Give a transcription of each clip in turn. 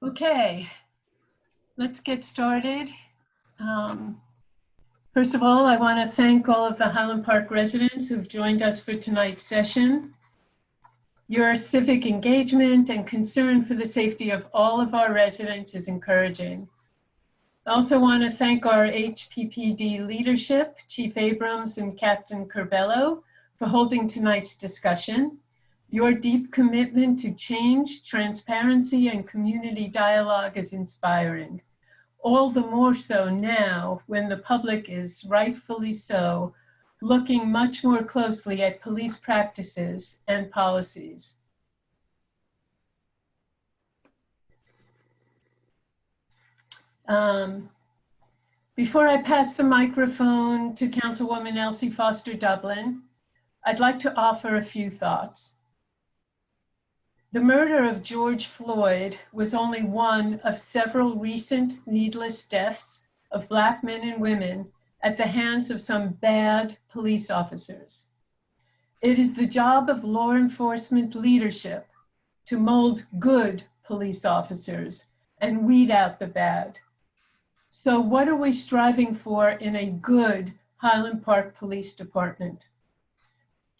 Okay, let's get started. First of all, I want to thank all of the Highland Park residents who've joined us for tonight's session. Your civic engagement and concern for the safety of all of our residents is encouraging. I also want to thank our HPPD leadership, Chief Abrams and Captain Curbello, for holding tonight's discussion. Your deep commitment to change, transparency, and community dialogue is inspiring. All the more so now when the public is rightfully so looking much more closely at police practices and policies. Before I pass the microphone to Councilwoman Elsie Foster-Dublin, I'd like to offer a few thoughts. The murder of George Floyd was only one of several recent needless deaths of Black men and women at the hands of some bad police officers. It is the job of law enforcement leadership to mold good police officers and weed out the bad. So what are we striving for in a good Highland Park Police Department?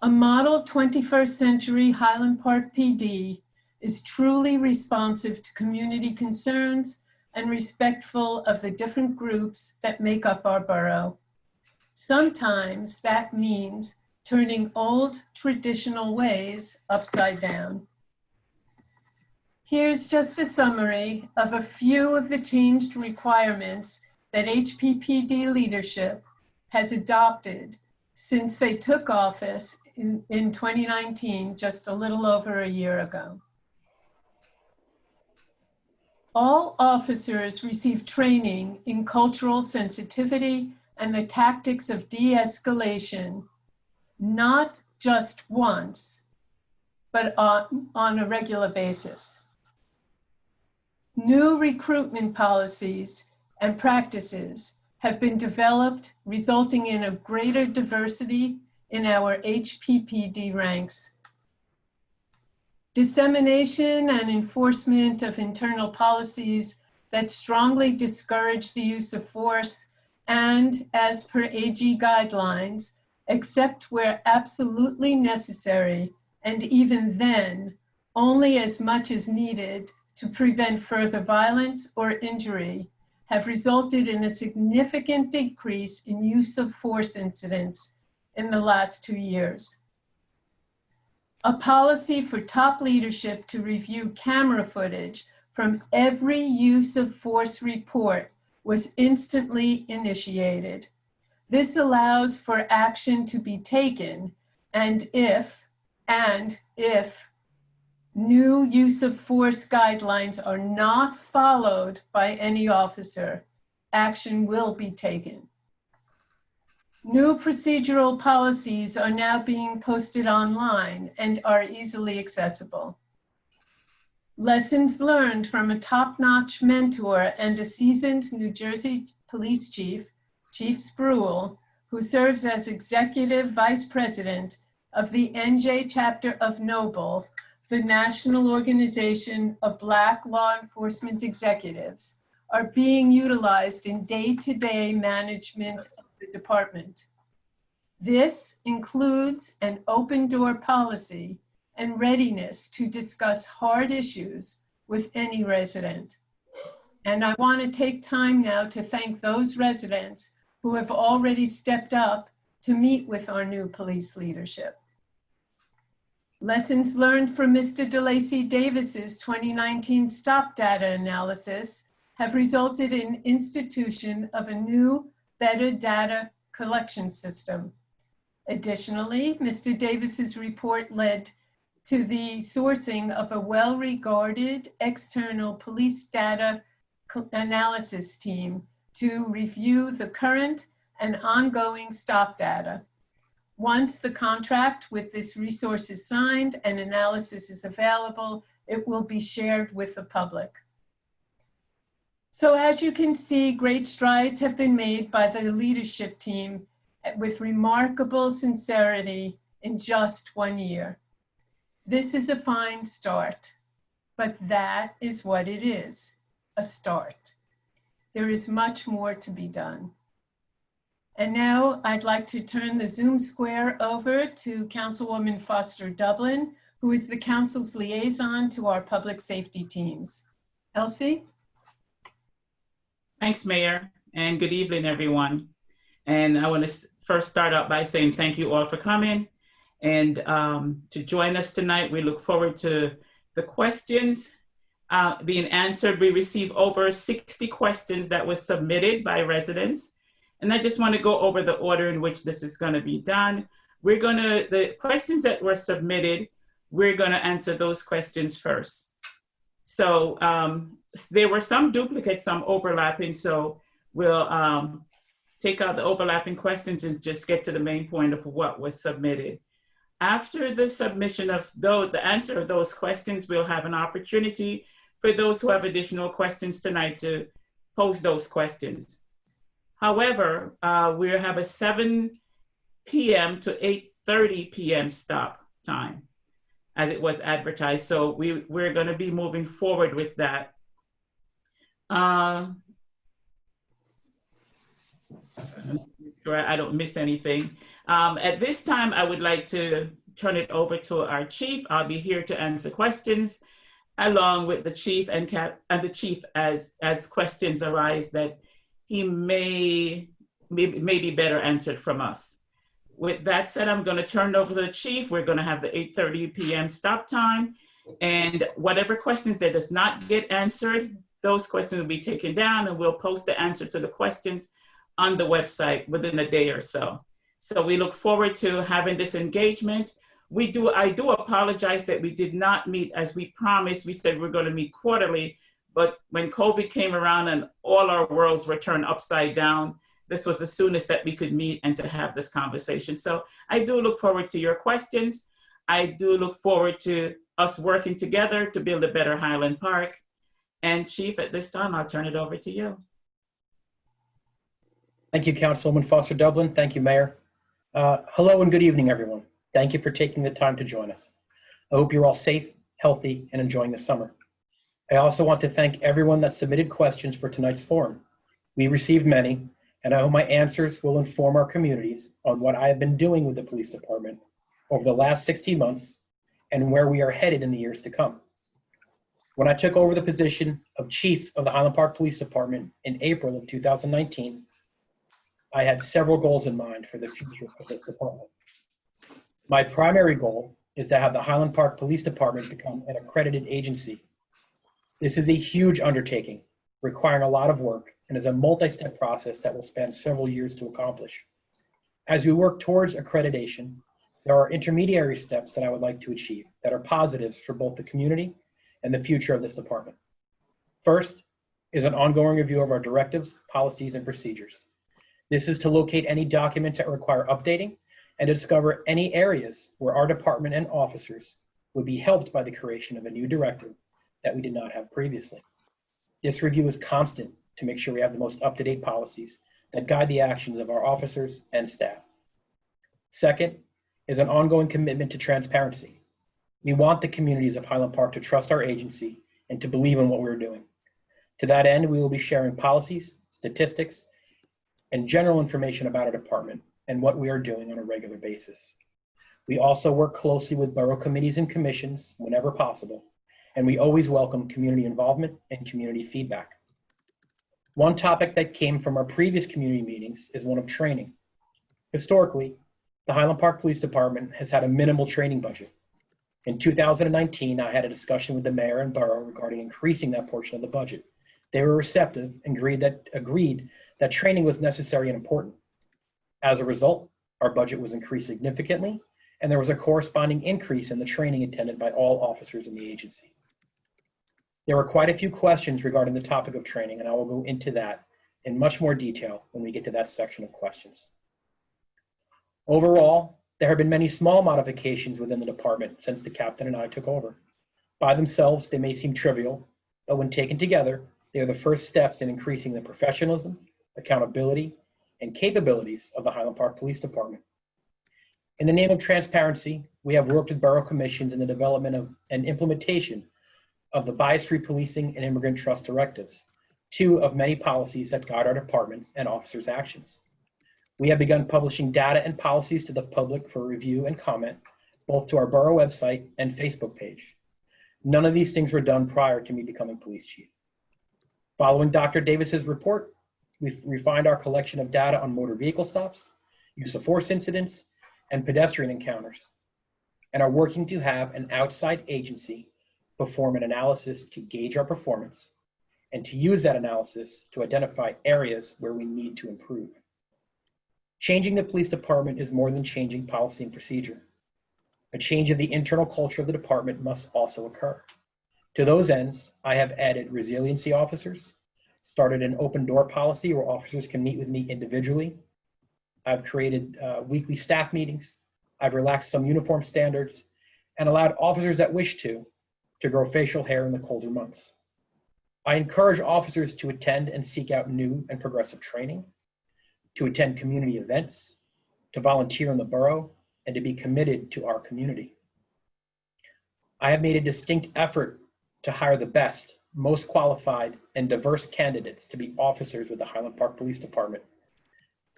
A model 21st century Highland Park PD is truly responsive to community concerns and respectful of the different groups that make up our borough. Sometimes that means turning old traditional ways upside down. Here's just a summary of a few of the changed requirements that HPPD leadership has adopted since they took office in 2019, just a little over a year ago. All officers receive training in cultural sensitivity and the tactics of de-escalation, not just once, but on a regular basis. New recruitment policies and practices have been developed, resulting in a greater diversity in our HPPD ranks. Dissemination and enforcement of internal policies that strongly discourage the use of force and, as per AG guidelines, except where absolutely necessary, and even then, only as much as needed to prevent further violence or injury, have resulted in a significant decrease in use of force incidents in the last 2 years. A policy for top leadership to review camera footage from every use of force report was instantly initiated. This allows for action to be taken, and if new use of force guidelines are not followed by any officer, action will be taken. New procedural policies are now being posted online and are easily accessible. Lessons learned from a top-notch mentor and a seasoned New Jersey police chief, Chief Brill, who serves as executive vice president of the NJ chapter of NOBLE, the National Organization of Black Law Enforcement Executives, are being utilized in day-to-day management of the department. This includes an open door policy and readiness to discuss hard issues with any resident. And I want to take time now to thank those residents who have already stepped up to meet with our new police leadership. Lessons learned from Mr. DeLacy Davis's 2019 stop data analysis have resulted in institution of a new, better data collection system. Additionally, Mr. Davis's report led to the sourcing of a well-regarded external police data analysis team to review the current and ongoing stop data. Once the contract with this resource is signed and analysis is available, it will be shared with the public. So as you can see, great strides have been made by the leadership team with remarkable sincerity in just 1 year. This is a fine start. but that is what it is, a start. There is much more to be done. And now I'd like to turn the Zoom square over to Councilwoman Foster-Dublin, who is the council's liaison to our public safety teams. Elsie? Thanks, Mayor, and good evening, everyone. And I want to first start out by saying thank you all for coming and to join us tonight. We look forward to the questions being answered. We received over 60 questions that was submitted by residents. And I just want to go over the order in which this is going to be done. The questions that were submitted, we're going to answer those questions first. So there were some duplicates, some overlapping. So we'll take out the overlapping questions and just get to the main point of what was submitted. After the submission of the answer of those questions, we'll have an opportunity for those who have additional questions tonight to pose those questions. However, we have a 7 p.m. to 8:30 p.m. stop time as it was advertised. So we're going to be moving forward with that. Sure I don't miss anything. At this time, I would like to turn it over to our chief. I'll be here to answer questions along with the chief and the chief as questions arise that he may be better answered from us. With that said, I'm going to turn it over to the chief. We're going to have the 8:30 p.m. stop time, and whatever questions that does not get answered, those questions will be taken down, and we'll post the answer to the questions on the website within a day or so. So we look forward to having this engagement. I do apologize that we did not meet as we promised. We said we're going to meet quarterly, but when COVID came around and all our worlds were turned upside down, this was the soonest that we could meet and to have this conversation. So I do look forward to your questions. I do look forward to us working together to build a better Highland Park. And Chief, at this time, I'll turn it over to you. Thank you, Councilwoman Foster-Dublin. Thank you, Mayor. Hello and good evening, everyone. Thank you for taking the time to join us. I hope you're all safe, healthy, and enjoying the summer. I also want to thank everyone that submitted questions for tonight's forum. We received many, and I hope my answers will inform our communities on what I have been doing with the police department over the last 16 months and where we are headed in the years to come. When I took over the position of Chief of the Highland Park Police Department in April of 2019, I had several goals in mind for the future of this department. My primary goal is to have the Highland Park Police Department become an accredited agency. This is a huge undertaking, requiring a lot of work, and is a multi-step process that will span several years to accomplish. As we work towards accreditation, there are intermediary steps that I would like to achieve that are positives for both the community and the future of this department. First is an ongoing review of our directives, policies, and procedures. This is to locate any documents that require updating and to discover any areas where our department and officers would be helped by the creation of a new directive that we did not have previously. This review is constant to make sure we have the most up-to-date policies that guide the actions of our officers and staff. Second is an ongoing commitment to transparency. We want the communities of Highland Park to trust our agency and to believe in what we're doing. To that end, we will be sharing policies, statistics, and general information about our department and what we are doing on a regular basis. We also work closely with borough committees and commissions whenever possible, and we always welcome community involvement and community feedback. One topic that came from our previous community meetings is one of training. Historically, the Highland Park Police Department has had a minimal training budget. In 2019, I had a discussion with the mayor and borough regarding increasing that portion of the budget. They were receptive and agreed that training was necessary and important. As a result, our budget was increased significantly, and there was a corresponding increase in the training attended by all officers in the agency. There were quite a few questions regarding the topic of training, and I will go into that in much more detail when we get to that section of questions. Overall, there have been many small modifications within the department since the captain and I took over. By themselves, they may seem trivial, but when taken together, they are the first steps in increasing the professionalism, accountability, and capabilities of the Highland Park Police Department. In the name of transparency, we have worked with borough commissions in the development of and implementation of the bias-free policing and immigrant trust directives, 2 of many policies that guide our departments and officers' actions. We have begun publishing data and policies to the public for review and comment, both to our borough website and Facebook page. None of these things were done prior to me becoming police chief. Following Dr. Davis's report, we've refined our collection of data on motor vehicle stops, use of force incidents, and pedestrian encounters, and are working to have an outside agency perform an analysis to gauge our performance and to use that analysis to identify areas where we need to improve. Changing the police department is more than changing policy and procedure. A change of the internal culture of the department must also occur. To those ends, I have added resiliency officers, started an open door policy where officers can meet with me individually. I've created weekly staff meetings. I've relaxed some uniform standards and allowed officers that wish to grow facial hair in the colder months. I encourage officers to attend and seek out new and progressive training, to attend community events, to volunteer in the borough, and to be committed to our community. I have made a distinct effort to hire the best, most qualified, and diverse candidates to be officers with the Highland Park Police Department.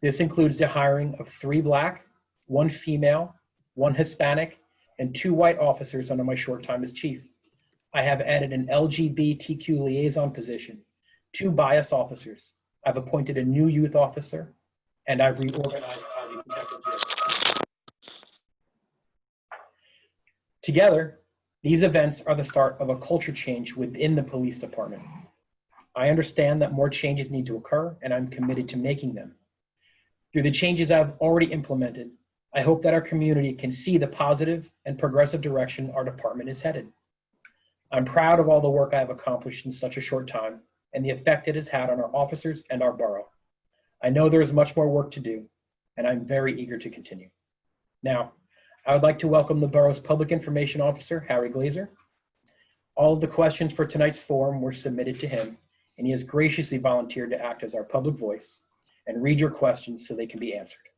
This includes the hiring of 3 Black, 1 female, 1 Hispanic, and 2 white officers under my short time as chief. I have added an LGBTQ liaison position, 2 bias officers. I've appointed a new youth officer, and I've reorganized Highly Protected Bureau. Together, these events are the start of a culture change within the police department. I understand that more changes need to occur, and I'm committed to making them. Through the changes I've already implemented, I hope that our community can see the positive and progressive direction our department is headed. I'm proud of all the work I have accomplished in such a short time and the effect it has had on our officers and our borough. I know there is much more work to do, and I'm very eager to continue. Now, I would like to welcome the borough's Public Information Officer, Harry Glazer. All of the questions for tonight's forum were submitted to him, and he has graciously volunteered to act as our public voice and read your questions so they can be answered.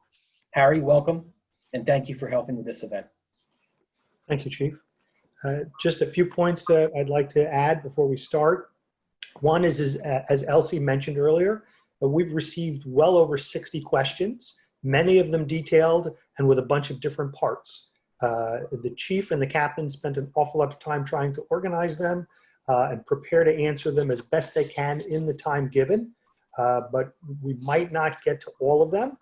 Harry, welcome, and thank you for helping with this event. Thank you, Chief. Just a few points that I'd like to add before we start. One is as Elsie mentioned earlier, we've received well over 60 questions, many of them detailed and with a bunch of different parts. The chief and the captain spent an awful lot of time trying to organize them and prepare to answer them as best they can in the time given, but we might not get to all of them.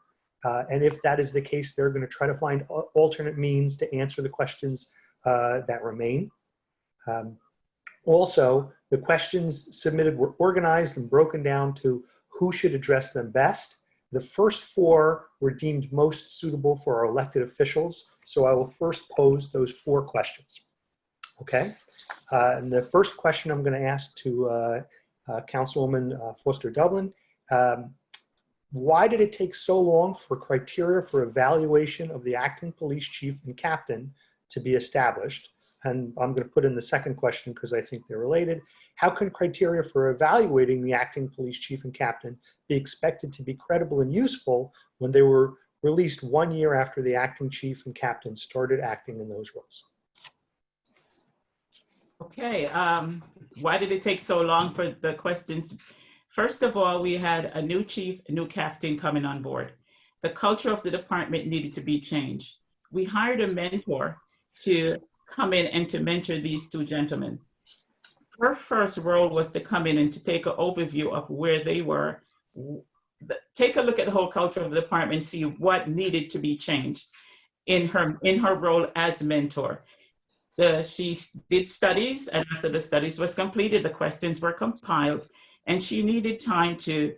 And if that is the case, they're going to try to find alternate means to answer the questions that remain. Also, the questions submitted were organized and broken down to who should address them best. The first 4 were deemed most suitable for our elected officials, so I will first pose those 4 questions. Okay, and the first question I'm going to ask to Councilwoman Foster-Dublin. Why did it take so long for criteria for evaluation of the acting police chief and captain to be established? And I'm going to put in the second question because I think they're related. How can criteria for evaluating the acting police chief and captain be expected to be credible and useful when they were released 1 year after the acting chief and captain started acting in those roles? Okay, why did it take so long for the questions? First of all, we had a new chief, a new captain coming on board. The culture of the department needed to be changed. We hired a mentor to come in and to mentor these 2 gentlemen. Her first role was to come in and to take an overview of where they were, take a look at the whole culture of the department, see what needed to be changed in her role as mentor. She did studies, and after the studies was completed, the questions were compiled, and she needed time to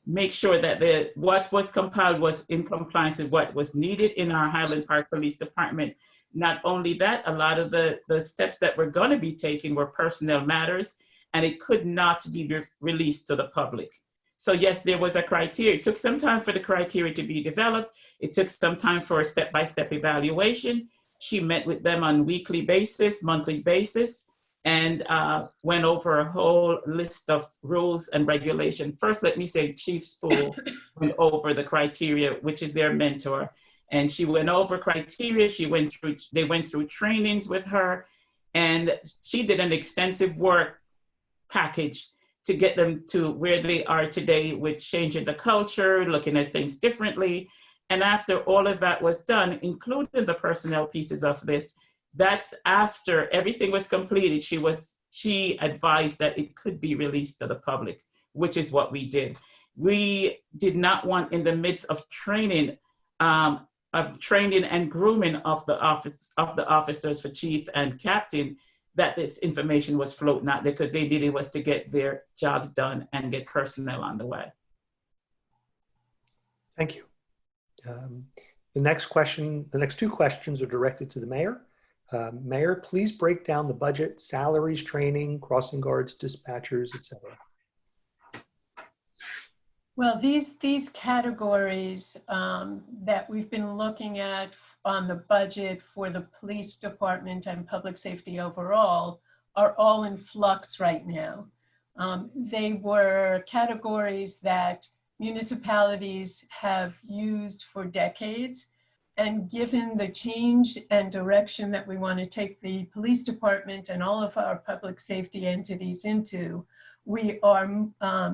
make sure that what was compiled was in compliance with what was needed in our Highland Park Police Department. Not only that, a lot of the steps that were going to be taken were personnel matters, and it could not be released to the public. So yes, there was a criteria. It took some time for the criteria to be developed. It took some time for a step-by-step evaluation. She met with them on weekly basis, monthly basis, and went over a whole list of rules and regulation. First, let me say Chief Spool went over the criteria, which is their mentor. And she went over criteria. They went through trainings with her. And she did an extensive work package to get them to where they are today with changing the culture, looking at things differently. And after all of that was done, including the personnel pieces of this, that's after everything was completed, she advised that it could be released to the public, which is what we did. We did not want, in the midst of training and grooming of the officers for chief and captain, that this information was floating out, because they did it was to get their jobs done and get personnel on the way. Thank you. The next two questions are directed to the mayor. Mayor, please break down the budget, salaries, training, crossing guards, dispatchers, etc. Well, these categories that we've been looking at on the budget for the police department and public safety overall are all in flux right now. They were categories that municipalities have used for decades, and given the change and direction that we want to take the police department and all of our public safety entities into, we are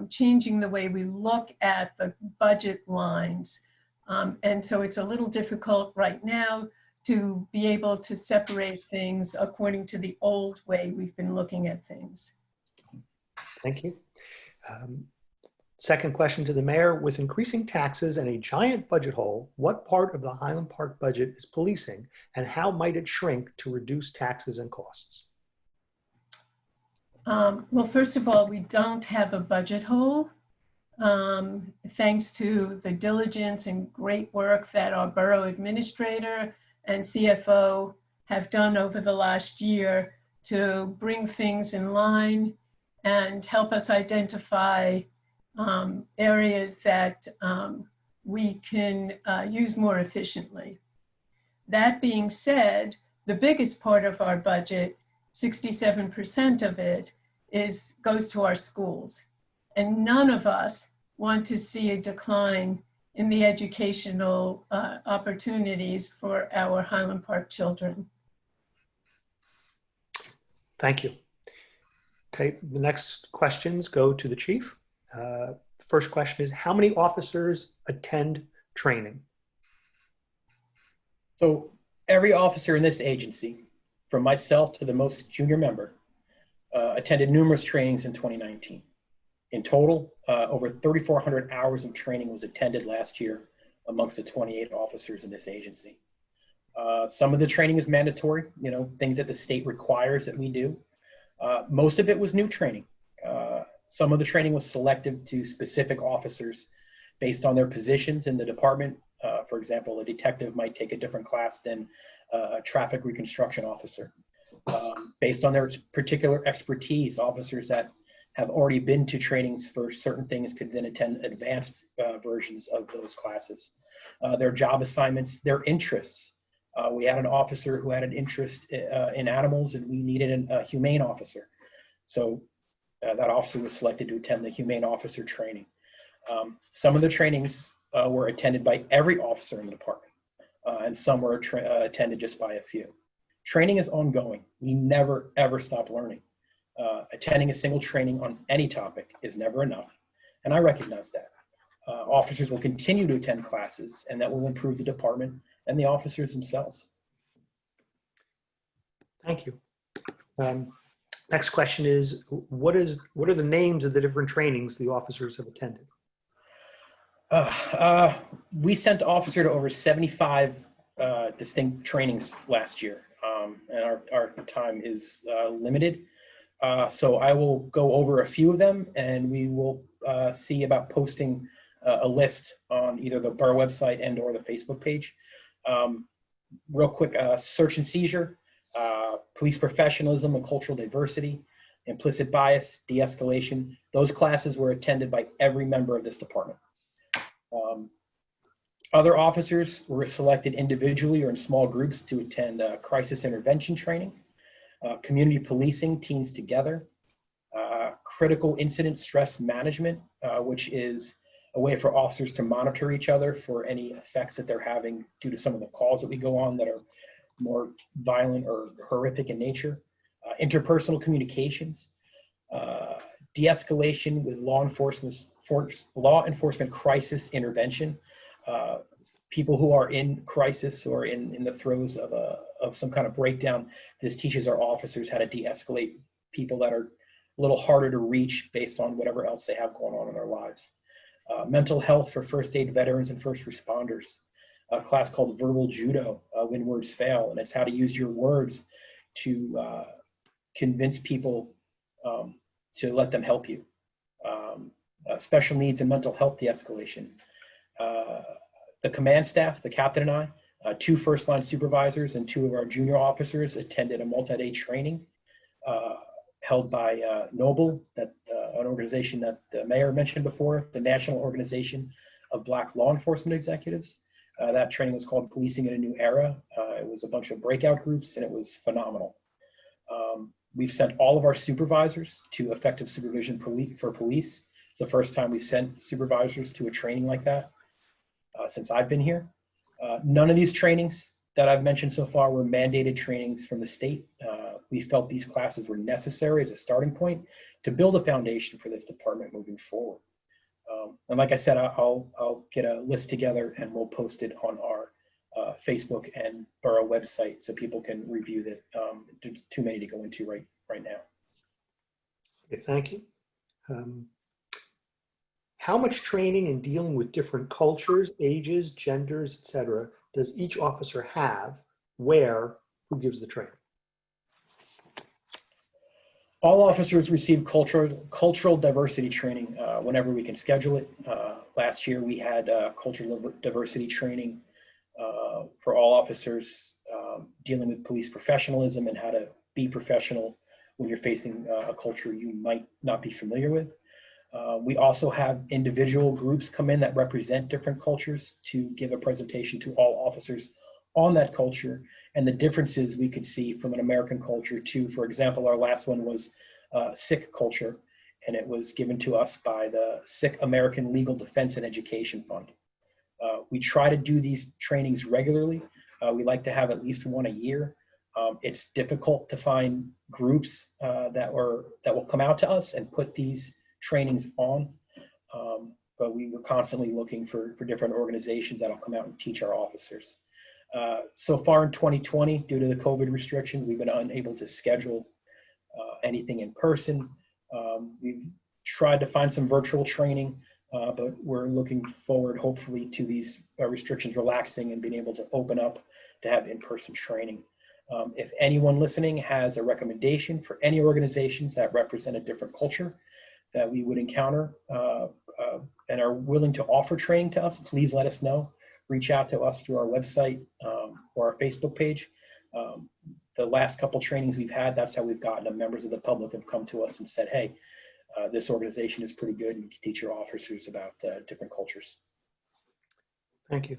changing the way we look at the budget lines. And so it's a little difficult right now to be able to separate things according to the old way we've been looking at things. Thank you. Second question to the mayor: with increasing taxes and a giant budget hole, what part of the Highland Park budget is policing, and how might it shrink to reduce taxes and costs? Well, first of all, we don't have a budget hole. Thanks to the diligence and great work that our borough administrator and CFO have done over the last year to bring things in line and help us identify areas that we can use more efficiently. That being said, the biggest part of our budget, 67% of it, goes to our schools. And none of us want to see a decline in the educational opportunities for our Highland Park children. Thank you. Okay, the next questions go to the chief. First question is, how many officers attend training? So every officer in this agency, from myself to the most junior member, attended numerous trainings in 2019. In total, over 3,400 hours of training was attended last year amongst the 28 officers in this agency. Some of the training is mandatory, things that the state requires that we do. Most of it was new training. Some of the training was selective to specific officers based on their positions in the department. For example, a detective might take a different class than a traffic reconstruction officer. Based on their particular expertise, officers that have already been to trainings for certain things could then attend advanced versions of those classes. Their job assignments, their interests. We had an officer who had an interest in animals, and we needed a humane officer. So that officer was selected to attend the humane officer training. Some of the trainings were attended by every officer in the department, and some were attended just by a few. Training is ongoing. We never, ever stop learning. Attending a single training on any topic is never enough, and I recognize that. Officers will continue to attend classes, and that will improve the department and the officers themselves. Thank you. Next question is, what are the names of the different trainings the officers have attended? We sent officer to over 75 distinct trainings last year, and our time is limited. So I will go over a few of them, and we will see about posting a list on either the borough website and or the Facebook page. Real quick, search and seizure, police professionalism and cultural diversity, implicit bias, de-escalation. Those classes were attended by every member of this department. Other officers were selected individually or in small groups to attend crisis intervention training, community policing, teens together, critical incident stress management, which is a way for officers to monitor each other for any effects that they're having due to some of the calls that we go on that are more violent or horrific in nature. interpersonal communications, de-escalation with law enforcement crisis intervention. People who are in crisis or in the throes of some kind of breakdown, this teaches our officers how to de-escalate people that are a little harder to reach based on whatever else they have going on in their lives. Mental health for first aid veterans and first responders. A class called Verbal Judo, When Words Fail, and it's how to use your words to convince people to let them help you. Special needs and mental health de-escalation. The command staff, the captain and I, 2 first-line supervisors and 2 of our junior officers attended a multi-day training held by NOBLE, an organization that the mayor mentioned before, the National Organization of Black Law Enforcement Executives. That training was called Policing in a New Era. It was a bunch of breakout groups, and it was phenomenal. We've sent all of our supervisors to effective supervision for police. It's the first time we've sent supervisors to a training like that since I've been here. None of these trainings that I've mentioned so far were mandated trainings from the state. We felt these classes were necessary as a starting point to build a foundation for this department moving forward. And like I said, I'll get a list together and we'll post it on our Facebook and Borough website so people can review that. There's too many to go into right now. Okay, thank you. How much training in dealing with different cultures, ages, genders, etc., does each officer have? Where? Who gives the training? All officers receive cultural diversity training whenever we can schedule it. Last year we had cultural diversity training for all officers dealing with police professionalism and how to be professional when you're facing a culture you might not be familiar with. We also have individual groups come in that represent different cultures to give a presentation to all officers on that culture and the differences we could see from an American culture to, for example, our last one was Sikh culture, and it was given to us by the Sikh American Legal Defense and Education Fund. We try to do these trainings regularly. We like to have at least one a year. It's difficult to find groups that will come out to us and put these trainings on, but we were constantly looking for different organizations that'll come out and teach our officers. So far in 2020, due to the COVID restrictions, we've been unable to schedule anything in person. We've tried to find some virtual training, but we're looking forward, hopefully, to these restrictions relaxing and being able to open up to have in-person training. If anyone listening has a recommendation for any organizations that represent a different culture that we would encounter and are willing to offer training to us, please let us know. Reach out to us through our website or our Facebook page. The last couple trainings we've had, that's how we've gotten them. Members of the public have come to us and said, hey, this organization is pretty good and you can teach your officers about different cultures. Thank you.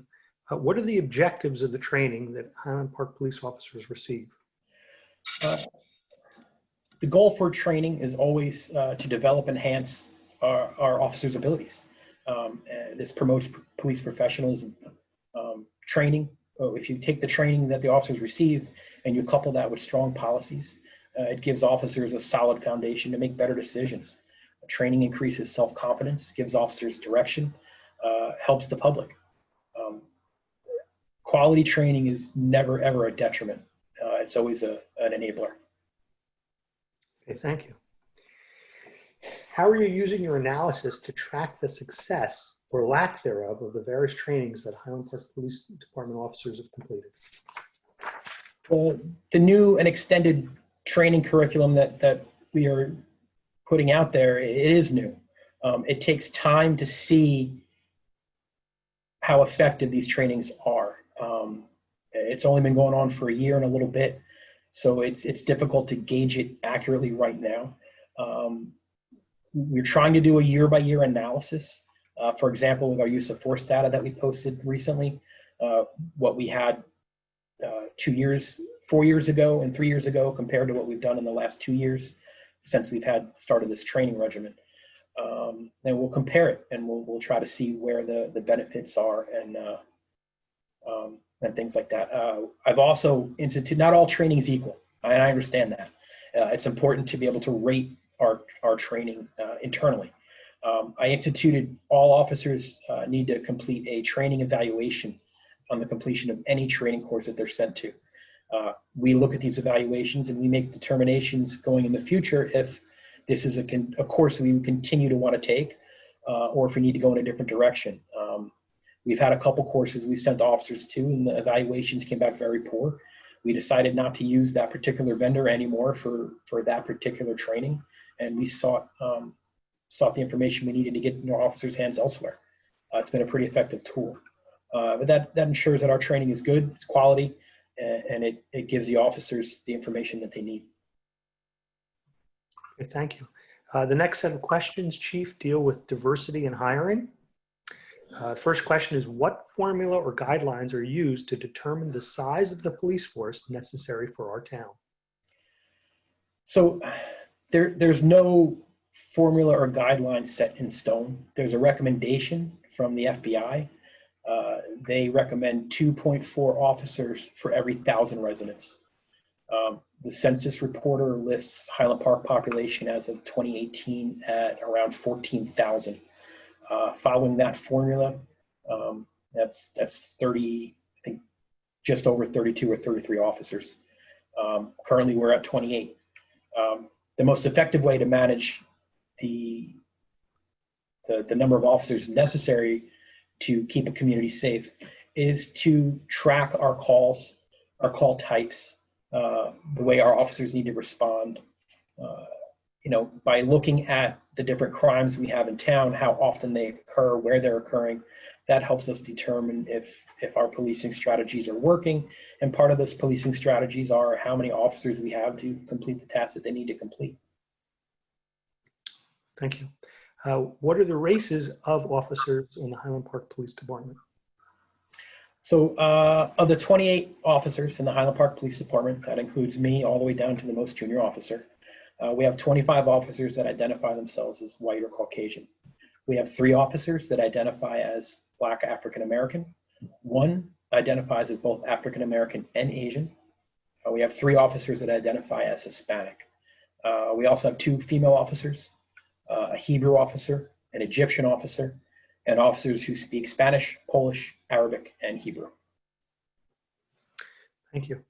What are the objectives of the training that Highland Park police officers receive? The goal for training is always to develop and enhance our officers' abilities. This promotes police professionalism. Training, if you take the training that the officers receive and you couple that with strong policies, it gives officers a solid foundation to make better decisions. Training increases self-confidence, gives officers direction, helps the public. Quality training is never, ever a detriment. It's always an enabler. Okay, thank you. How are you using your analysis to track the success or lack thereof of the various trainings that Highland Park Police Department officers have completed? Well, the new and extended training curriculum that we are putting out there, it is new. It takes time to see how effective these trainings are. It's only been going on for a year and a little bit, so it's difficult to gauge it accurately right now. We're trying to do a year-by-year analysis. For example, with our use of force data that we posted recently, what we had 2 years, 4 years ago and 3 years ago compared to what we've done in the last 2 years since we've started this training regimen. And we'll compare it and we'll try to see where the benefits are and things like that. I've also instituted, not all training is equal, and I understand that. It's important to be able to rate our training internally. I instituted all officers need to complete a training evaluation on the completion of any training course that they're sent to. We look at these evaluations and we make determinations going in the future if this is a course we continue to want to take or if we need to go in a different direction. We've had a couple courses we sent officers to and the evaluations came back very poor. We decided not to use that particular vendor anymore for that particular training, and we sought the information we needed to get in our officers' hands elsewhere. It's been a pretty effective tool. But that ensures that our training is good, it's quality, and it gives the officers the information that they need. Okay, thank you. The next set of questions, Chief, deal with diversity and hiring. First question is, what formula or guidelines are used to determine the size of the police force necessary for our town? So there's no formula or guideline set in stone. There's a recommendation from the FBI. They recommend 2.4 officers for every 1,000 residents. The census reporter lists Highland Park population as of 2018 at around 14,000. Following that formula, that's 30, I think just over 32 or 33 officers. Currently we're at 28. The most effective way to manage the number of officers necessary to keep a community safe is to track our calls, our call types, the way our officers need to respond, by looking at the different crimes we have in town, how often they occur, where they're occurring. That helps us determine if our policing strategies are working. And part of those policing strategies are how many officers we have to complete the tasks that they need to complete. Thank you. What are the races of officers in the Highland Park Police Department? So of the 28 officers in the Highland Park Police Department, that includes me all the way down to the most junior officer. We have 25 officers that identify themselves as white or Caucasian. We have 3 officers that identify as Black African American. 1 identifies as both African American and Asian. We have 3 officers that identify as Hispanic. We also have 2 female officers, a Hebrew officer, an Egyptian officer, and officers who speak Spanish, Polish, Arabic, and Hebrew. Thank you.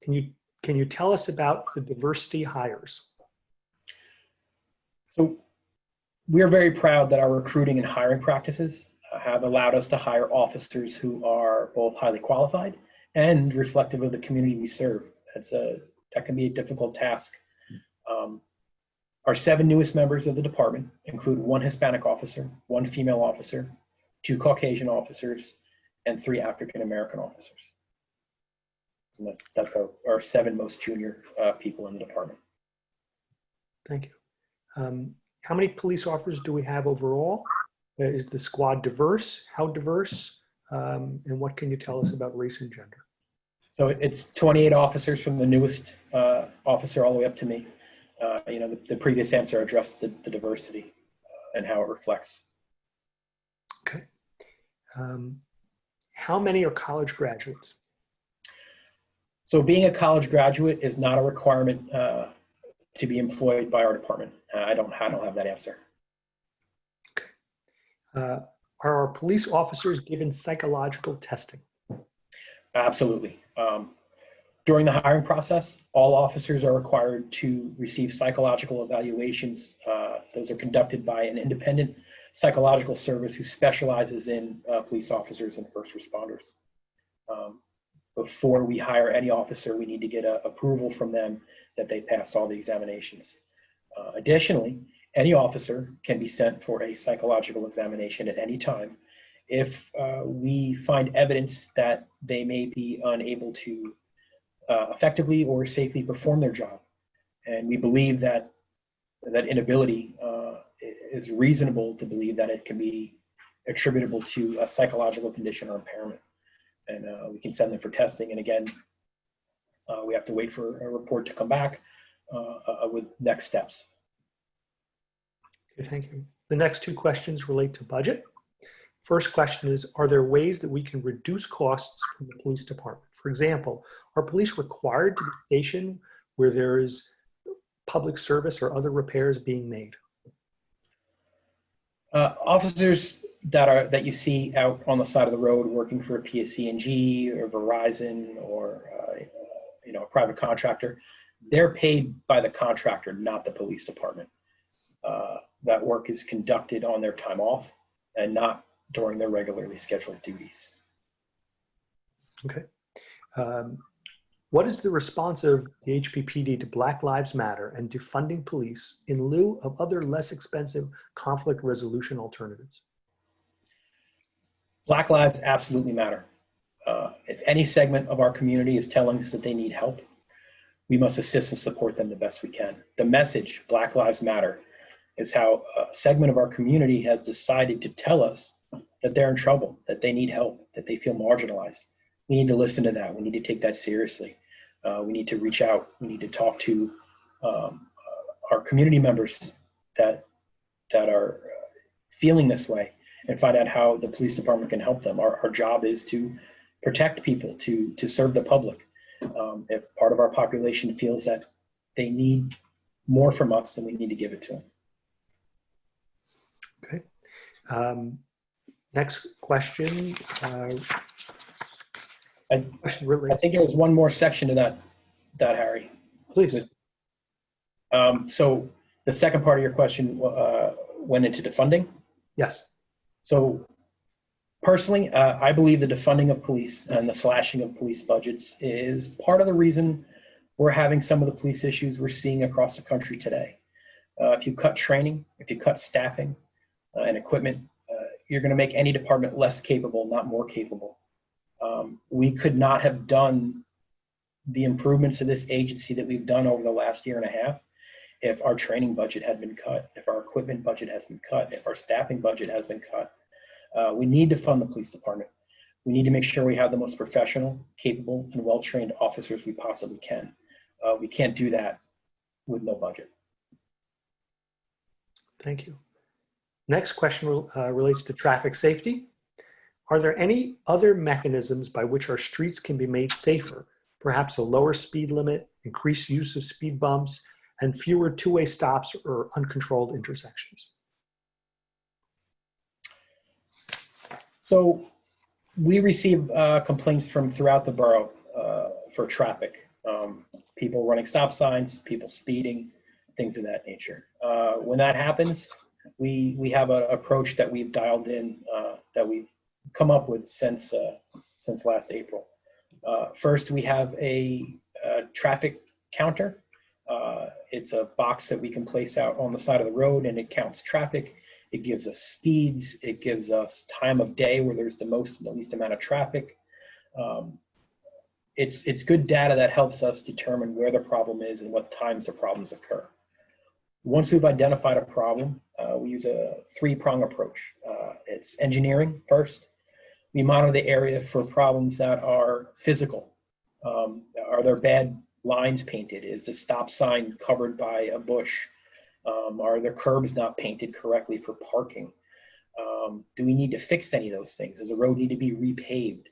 Can you tell us about the diversity hires? So we are very proud that our recruiting and hiring practices have allowed us to hire officers who are both highly qualified and reflective of the community we serve. That can be a difficult task. Our 7 newest members of the department include 1 Hispanic officer, 1 female officer, 2 Caucasian officers, and 3 African American officers. And that's our 7 most junior people in the department. Thank you. How many police officers do we have overall? Is the squad diverse? How diverse? And what can you tell us about race and gender? So it's 28 officers from the newest officer all the way up to me. The previous answer addressed the diversity and how it reflects. Okay. How many are college graduates? So being a college graduate is not a requirement to be employed by our department. I don't have that answer. Okay. Are our police officers given psychological testing? Absolutely. During the hiring process, all officers are required to receive psychological evaluations. Those are conducted by an independent psychological service who specializes in police officers and first responders. Before we hire any officer, we need to get approval from them that they passed all the examinations. Additionally, any officer can be sent for a psychological examination at any time if we find evidence that they may be unable to effectively or safely perform their job. And we believe that inability is reasonable to believe that it can be attributable to a psychological condition or impairment. And we can send them for testing. And again, we have to wait for a report to come back with next steps. Okay, thank you. The next 2 questions relate to budget. First question is, are there ways that we can reduce costs from the police department? For example, are police required to be stationed where there is public service or other repairs being made? Officers that you see out on the side of the road working for a PSE&G or Verizon or a private contractor, they're paid by the contractor, not the police department. That work is conducted on their time off and not during their regularly scheduled duties. Okay. What is the response of the HPPD to Black Lives Matter and defunding police in lieu of other less expensive conflict resolution alternatives? Black lives absolutely matter. If any segment of our community is telling us that they need help, we must assist and support them the best we can. The message, Black Lives Matter, is how a segment of our community has decided to tell us that they're in trouble, that they need help, that they feel marginalized. We need to listen to that. We need to take that seriously. We need to reach out. We need to talk to our community members that are feeling this way and find out how the police department can help them. Our job is to protect people, to serve the public. If part of our population feels that they need more from us, then we need to give it to them. Okay. Next question. I think there was one more section to that Harry. Please. So the second part of your question went into defunding. Yes. So personally, I believe the defunding of police and the slashing of police budgets is part of the reason we're having some of the police issues we're seeing across the country today. If you cut training, if you cut staffing and equipment, you're going to make any department less capable, not more capable. We could not have done the improvements of this agency that we've done over the last year and a half if our training budget had been cut, if our equipment budget has been cut, if our staffing budget has been cut. We need to fund the police department. We need to make sure we have the most professional, capable, and well-trained officers we possibly can. We can't do that with no budget. Thank you. Next question relates to traffic safety. Are there any other mechanisms by which our streets can be made safer? Perhaps a lower speed limit, increased use of speed bumps, and fewer two-way stops or uncontrolled intersections? So we receive complaints from throughout the borough for traffic. People running stop signs, people speeding, things of that nature. When that happens, we have an approach that we've dialed in, that we've come up with since last April. First, we have a traffic counter. It's a box that we can place out on the side of the road, and it counts traffic. It gives us speeds. It gives us time of day where there's the most and the least amount of traffic. It's good data that helps us determine where the problem is and what times the problems occur. Once we've identified a problem, we use a three-prong approach. It's engineering first. We monitor the area for problems that are physical. Are there bad lines painted? Is the stop sign covered by a bush? Are the curbs not painted correctly for parking? Do we need to fix any of those things? Does the road need to be repaved?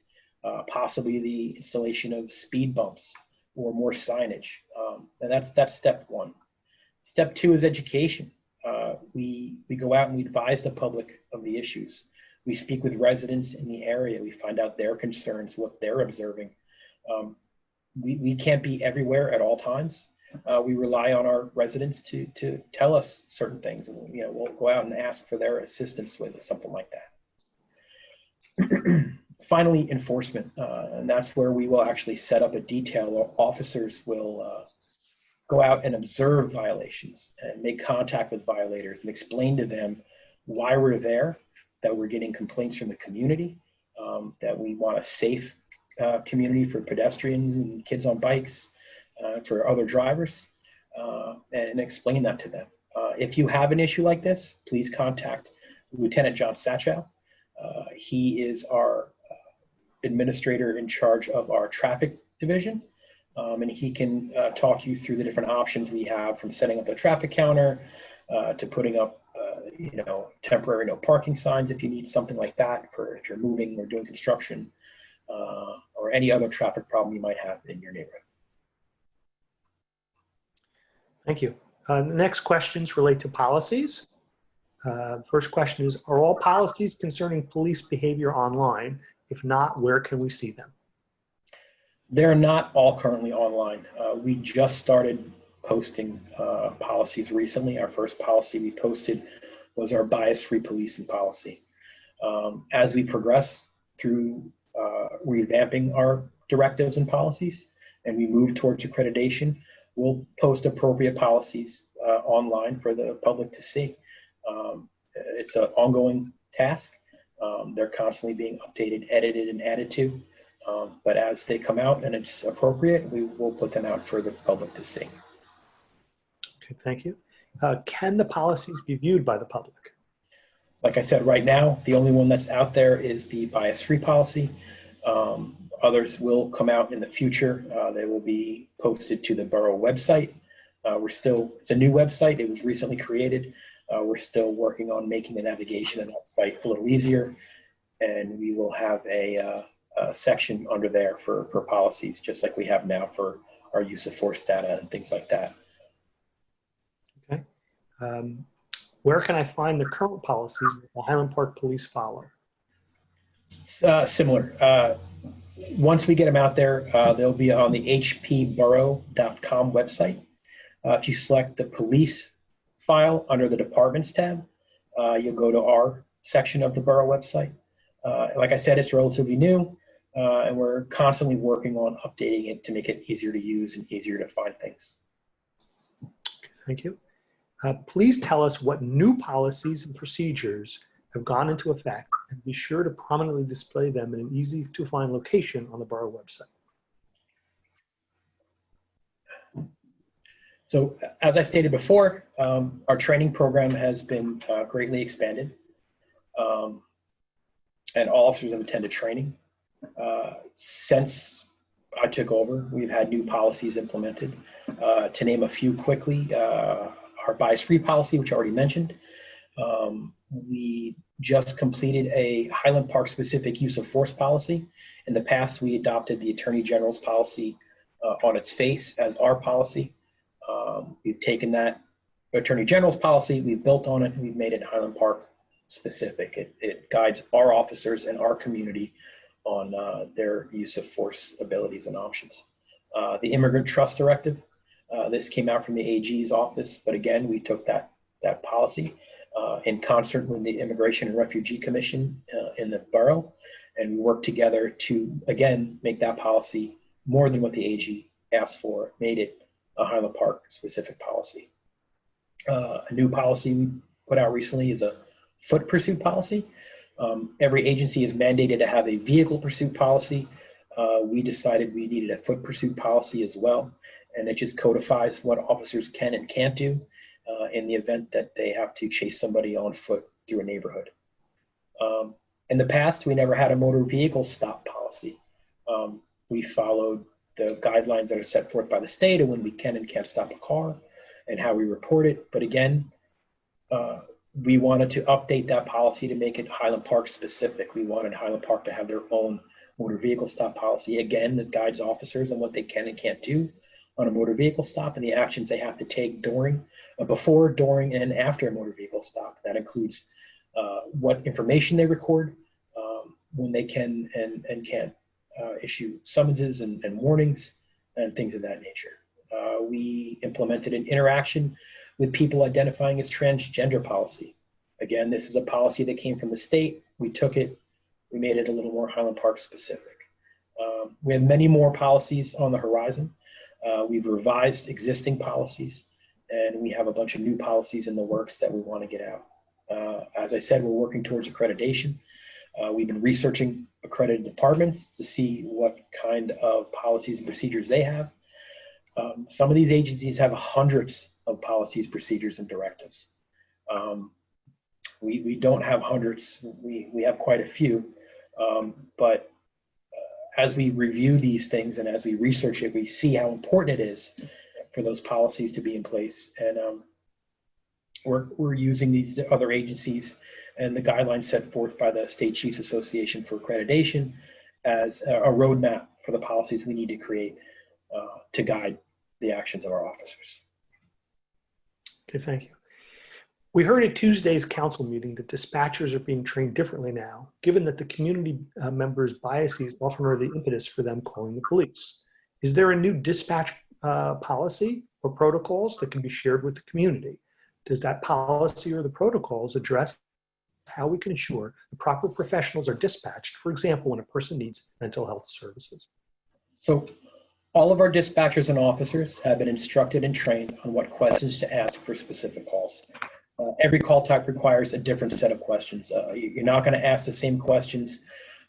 Possibly the installation of speed bumps or more signage. And that's step one. Step two is education. We go out and we advise the public of the issues. We speak with residents in the area. We find out their concerns, what they're observing. We can't be everywhere at all times. We rely on our residents to tell us certain things. We'll go out and ask for their assistance with something like that. Finally, enforcement, and that's where we will actually set up a detail where officers will go out and observe violations and make contact with violators and explain to them why we're there, that we're getting complaints from the community, that we want a safe community for pedestrians and kids on bikes, for other drivers, and explain that to them. If you have an issue like this, please contact Lieutenant John Satchow. He is our administrator in charge of our traffic division, and he can talk you through the different options we have, from setting up a traffic counter to putting up temporary no parking signs if you need something like that for if you're moving or doing construction, or any other traffic problem you might have in your neighborhood. Thank you. The next questions relate to policies. First question is, are all policies concerning police behavior online? If not, where can we see them? They're not all currently online. We just started posting policies recently. Our first policy we posted was our bias-free policing policy. As we progress through revamping our directives and policies and we move towards accreditation, we'll post appropriate policies online for the public to see. It's an ongoing task. They're constantly being updated, edited, and added to. But as they come out and it's appropriate, we will put them out for the public to see. Okay, thank you. Can the policies be viewed by the public? Like I said, right now, the only one that's out there is the bias-free policy. Others will come out in the future. They will be posted to the Borough website. It's a new website. It was recently created. We're still working on making the navigation of that site a little easier. And we will have a section under there for policies, just like we have now for our use of force data and things like that. Okay. Where can I find the current policies that the Highland Park Police follow? Similar. Once we get them out there, they'll be on the hpborough.com website. If you select the police file under the departments tab, you'll go to our section of the Borough website. Like I said, it's relatively new, and we're constantly working on updating it to make it easier to use and easier to find things. Okay, thank you. Please tell us what new policies and procedures have gone into effect, and be sure to prominently display them in an easy to find location on the Borough website. So as I stated before, our training program has been greatly expanded, and all officers have attended training. Since I took over, we've had new policies implemented. To name a few quickly, our bias-free policy, which I already mentioned. We just completed a Highland Park specific use of force policy. In the past, we adopted the Attorney General's policy on its face as our policy. We've taken that Attorney General's policy, we've built on it, and we've made it Highland Park specific. It guides our officers and our community on their use of force abilities and options. The Immigrant Trust Directive, this came out from the AG's office, but again, we took that policy in concert with the Immigration and Refugee Commission in the Borough, and we worked together to, again, make that policy more than what the AG asked for, made it a Highland Park specific policy. A new policy we put out recently is a foot pursuit policy. Every agency is mandated to have a vehicle pursuit policy. We decided we needed a foot pursuit policy as well, and it just codifies what officers can and can't do in the event that they have to chase somebody on foot through a neighborhood. In the past, we never had a motor vehicle stop policy. We followed the guidelines that are set forth by the state of when we can and can't stop a car and how we report it. But again, we wanted to update that policy to make it Highland Park specific. We wanted Highland Park to have their own motor vehicle stop policy, again, that guides officers on what they can and can't do on a motor vehicle stop and the actions they have to take before, during, and after a motor vehicle stop. That includes what information they record, when they can and can't issue summonses and warnings and things of that nature. We implemented an interaction with people identifying as transgender policy. Again, this is a policy that came from the state. We took it, we made it a little more Highland Park specific. We have many more policies on the horizon. We've revised existing policies, and we have a bunch of new policies in the works that we want to get out. As I said, we're working towards accreditation. We've been researching accredited departments to see what kind of policies and procedures they have. Some of these agencies have hundreds of policies, procedures, and directives. We don't have hundreds, we have quite a few, but as we review these things and as we research it, we see how important it is for those policies to be in place. And we're using these other agencies and the guidelines set forth by the State Chiefs Association for Accreditation as a roadmap for the policies we need to create to guide the actions of our officers. Okay, thank you. We heard at Tuesday's council meeting that dispatchers are being trained differently now, given that the community members' biases often are the impetus for them calling the police. Is there a new dispatch policy or protocols that can be shared with the community? Does that policy or the protocols address how we can ensure the proper professionals are dispatched, for example, when a person needs mental health services? So all of our dispatchers and officers have been instructed and trained on what questions to ask for specific calls. Every call type requires a different set of questions. You're not going to ask the same questions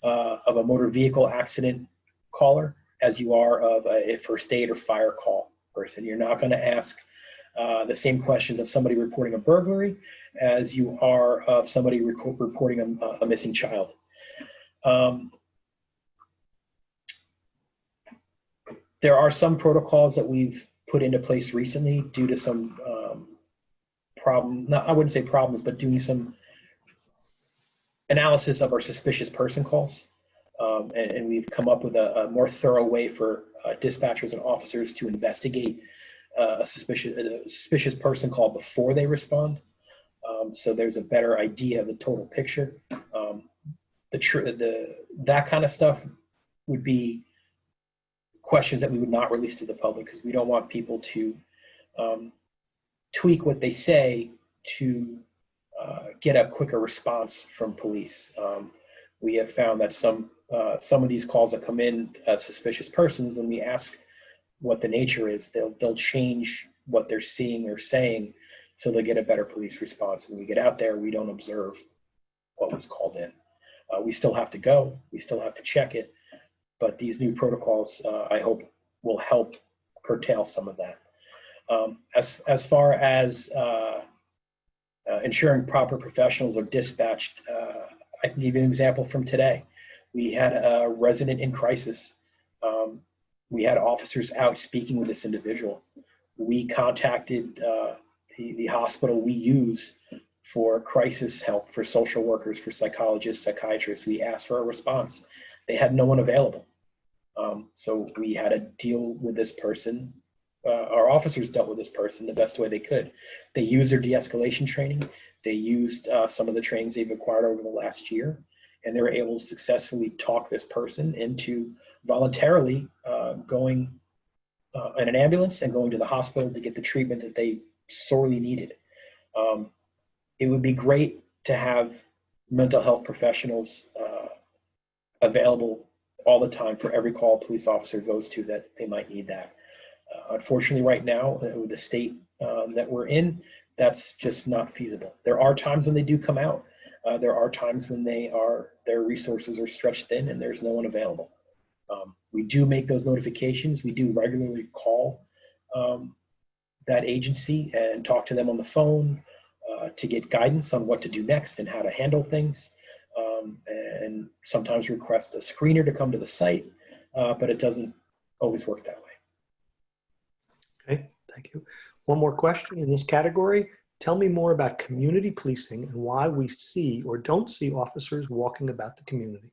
of a motor vehicle accident caller as you are of a first aid or fire call person. You're not going to ask the same questions of somebody reporting a burglary as you are of somebody reporting a missing child. There are some protocols that we've put into place recently due to some I wouldn't say problems, but doing some analysis of our suspicious person calls. And we've come up with a more thorough way for dispatchers and officers to investigate a suspicious person call before they respond. So there's a better idea of the total picture. That kind of stuff would be questions that we would not release to the public, because we don't want people to tweak what they say to get a quicker response from police. We have found that some of these calls that come in as suspicious persons, when we ask what the nature is, they'll change what they're seeing or saying, so they'll get a better police response. When we get out there, we don't observe what was called in. We still have to go, we still have to check it, but these new protocols, I hope, will help curtail some of that. As far as ensuring proper professionals are dispatched, I can give you an example from today. We had a resident in crisis. We had officers out speaking with this individual. We contacted the hospital we use for crisis help, for social workers, for psychologists, psychiatrists. We asked for a response. They had no one available. So we had to deal with this person. Our officers dealt with this person the best way they could. They used their de-escalation training. They used some of the trainings they've acquired over the last year, and they were able to successfully talk this person into voluntarily going in an ambulance and going to the hospital to get the treatment that they sorely needed. It would be great to have mental health professionals available all the time for every call a police officer goes to that they might need that. Unfortunately, right now, with the state that we're in, that's just not feasible. There are times when they do come out. There are times when their resources are stretched thin and there's no one available. We do make those notifications. We do regularly call that agency and talk to them on the phone to get guidance on what to do next and how to handle things. And sometimes request a screener to come to the site, but it doesn't always work that way. Okay, thank you. One more question in this category. Tell me more about community policing and why we see or don't see officers walking about the community.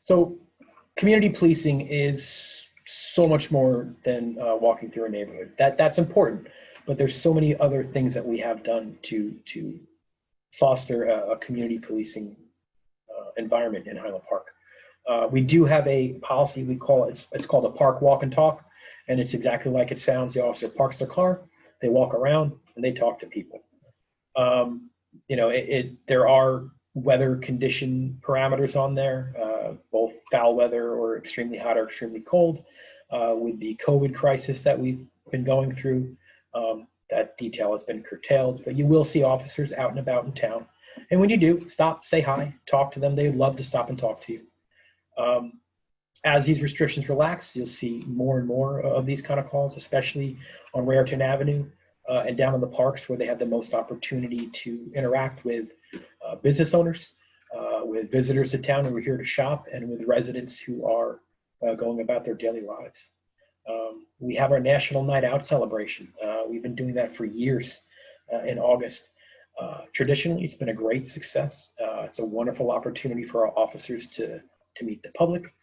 So community policing is so much more than walking through a neighborhood. That's important, but there's so many other things that we have done to foster a community policing environment in Highland Park. We do have a policy, it's called a park walk and talk, and it's exactly like it sounds. The officer parks their car, they walk around, and they talk to people. There are weather condition parameters on there, both foul weather or extremely hot or extremely cold. With the COVID crisis that we've been going through, that detail has been curtailed, but you will see officers out and about in town. And when you do, stop, say hi, talk to them. They would love to stop and talk to you. As these restrictions relax, you'll see more and more of these kind of calls, especially on Raritan Avenue and down in the parks where they have the most opportunity to interact with business owners, with visitors to town who are here to shop, and with residents who are going about their daily lives. We have our National Night Out celebration. We've been doing that for years in August. Traditionally, it's been a great success. It's a wonderful opportunity for our officers to meet the public.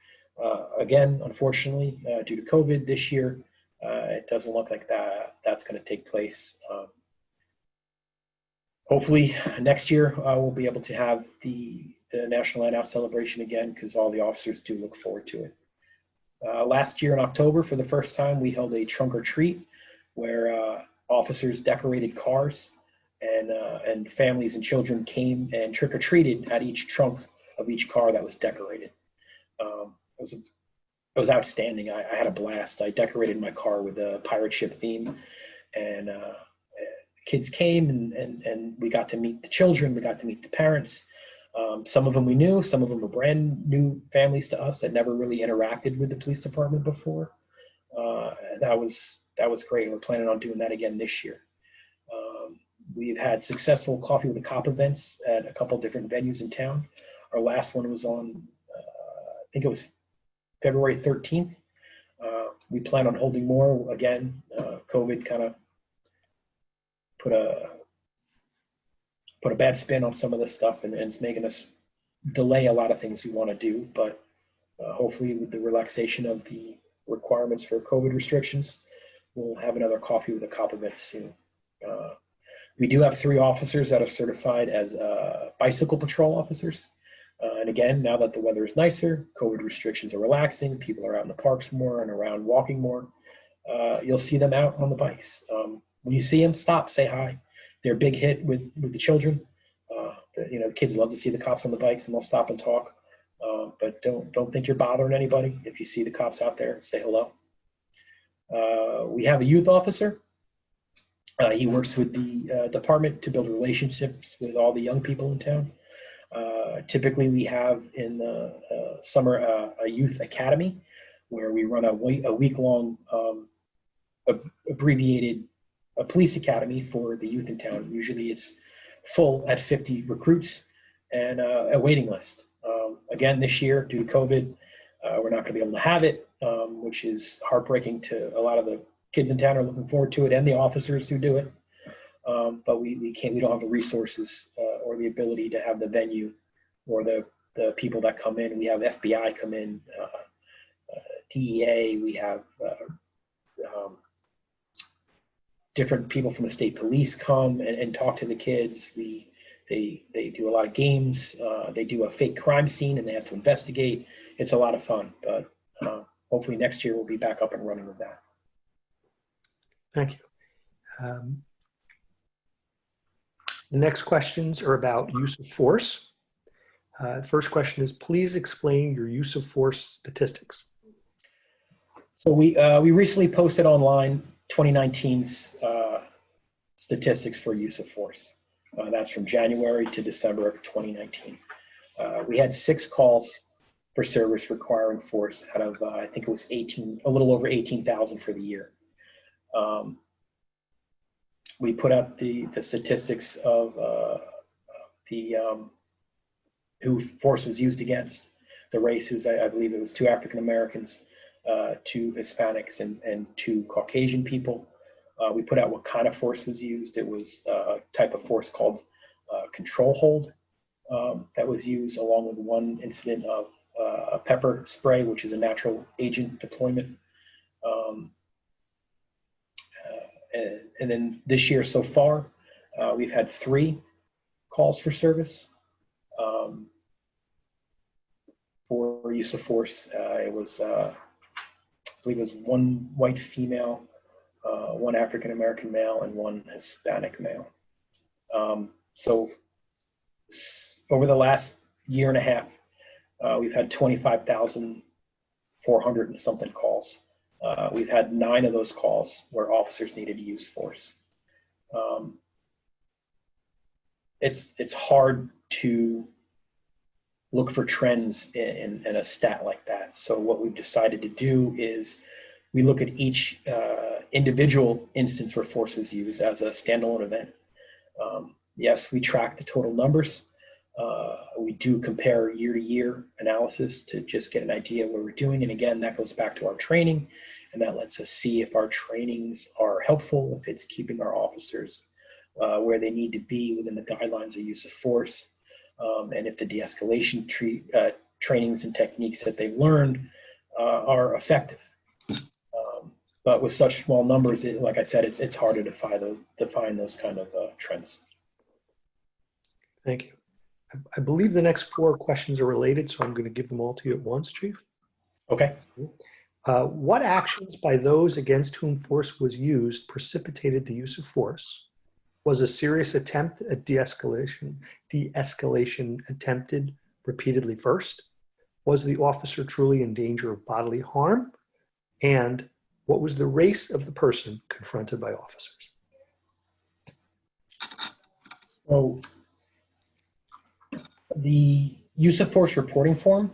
Again, unfortunately, due to COVID this year, it doesn't look like that that's going to take place. Hopefully next year we'll be able to have the National Night Out celebration again, because all the officers do look forward to it. Last year in October, for the first time, we held a trunk or treat where officers decorated cars, and families and children came and trick or treated at each trunk of each car that was decorated. It was outstanding. I had a blast. I decorated my car with a pirate ship theme, and kids came and we got to meet the children. We got to meet the parents. Some of them we knew, some of them were brand new families to us that never really interacted with the police department before. That was great. We're planning on doing that again this year. We've had successful Coffee with a Cop events at a couple different venues in town. Our last one was on, I think it was February 13th. We plan on holding more again. COVID kind of put a bad spin on some of this stuff, and it's making us delay a lot of things we want to do. But hopefully with the relaxation of the requirements for COVID restrictions, we'll have another Coffee with a Cop event soon. We do have 3 officers that are certified as bicycle patrol officers. And again, now that the weather is nicer, COVID restrictions are relaxing, people are out in the parks more and around walking more, you'll see them out on the bikes. When you see them, stop, say hi. They're a big hit with the children. The kids love to see the cops on the bikes, and they'll stop and talk. But don't think you're bothering anybody. If you see the cops out there, say hello. We have a youth officer. He works with the department to build relationships with all the young people in town. Typically, we have in the summer a youth academy where we run a week-long abbreviated police academy for the youth in town. Usually it's full at 50 recruits and a waiting list. Again, this year, due to COVID, we're not going to be able to have it, which is heartbreaking to a lot of the kids in town are looking forward to it, and the officers who do it. But we don't have the resources or the ability to have the venue or the people that come in. We have FBI come in, DEA, we have different people from the state police come and talk to the kids. They do a lot of games. They do a fake crime scene and they have to investigate. It's a lot of fun, but hopefully next year we'll be back up and running with that. Thank you. The next questions are about use of force. First question is, please explain your use of force statistics. So we recently posted online 2019's statistics for use of force. That's from January to December of 2019. We had 6 calls for service requiring force out of, I think it was a little over 18,000 for the year. We put out the statistics of who force was used against. The races, I believe it was 2 African Americans, 2 Hispanics, and 2 Caucasian people. We put out what kind of force was used. It was a type of force called control hold that was used, along with 1 incident of a pepper spray, which is a natural agent deployment. And then this year so far, we've had 3 calls for service for use of force. It was, I believe it was 1 white female, 1 African American male, and 1 Hispanic male. So over the last year and a half, we've had 25,400 and something calls. We've had 9 of those calls where officers needed to use force. It's hard to look for trends in a stat like that. So what we've decided to do is we look at each individual instance where force was used as a standalone event. Yes, we track the total numbers. We do compare year-to-year analysis to just get an idea of what we're doing. And again, that goes back to our training, and that lets us see if our trainings are helpful, if it's keeping our officers where they need to be within the guidelines of use of force, and if the de-escalation trainings and techniques that they've learned are effective. But with such small numbers, like I said, it's hard to define those kind of trends. Thank you. I believe the next 4 questions are related, so I'm going to give them all to you at once, Chief. Okay. What actions by those against whom force was used precipitated the use of force? Was a serious attempt at de-escalation attempted repeatedly first? Was the officer truly in danger of bodily harm? And what was the race of the person confronted by officers? So the use of force reporting form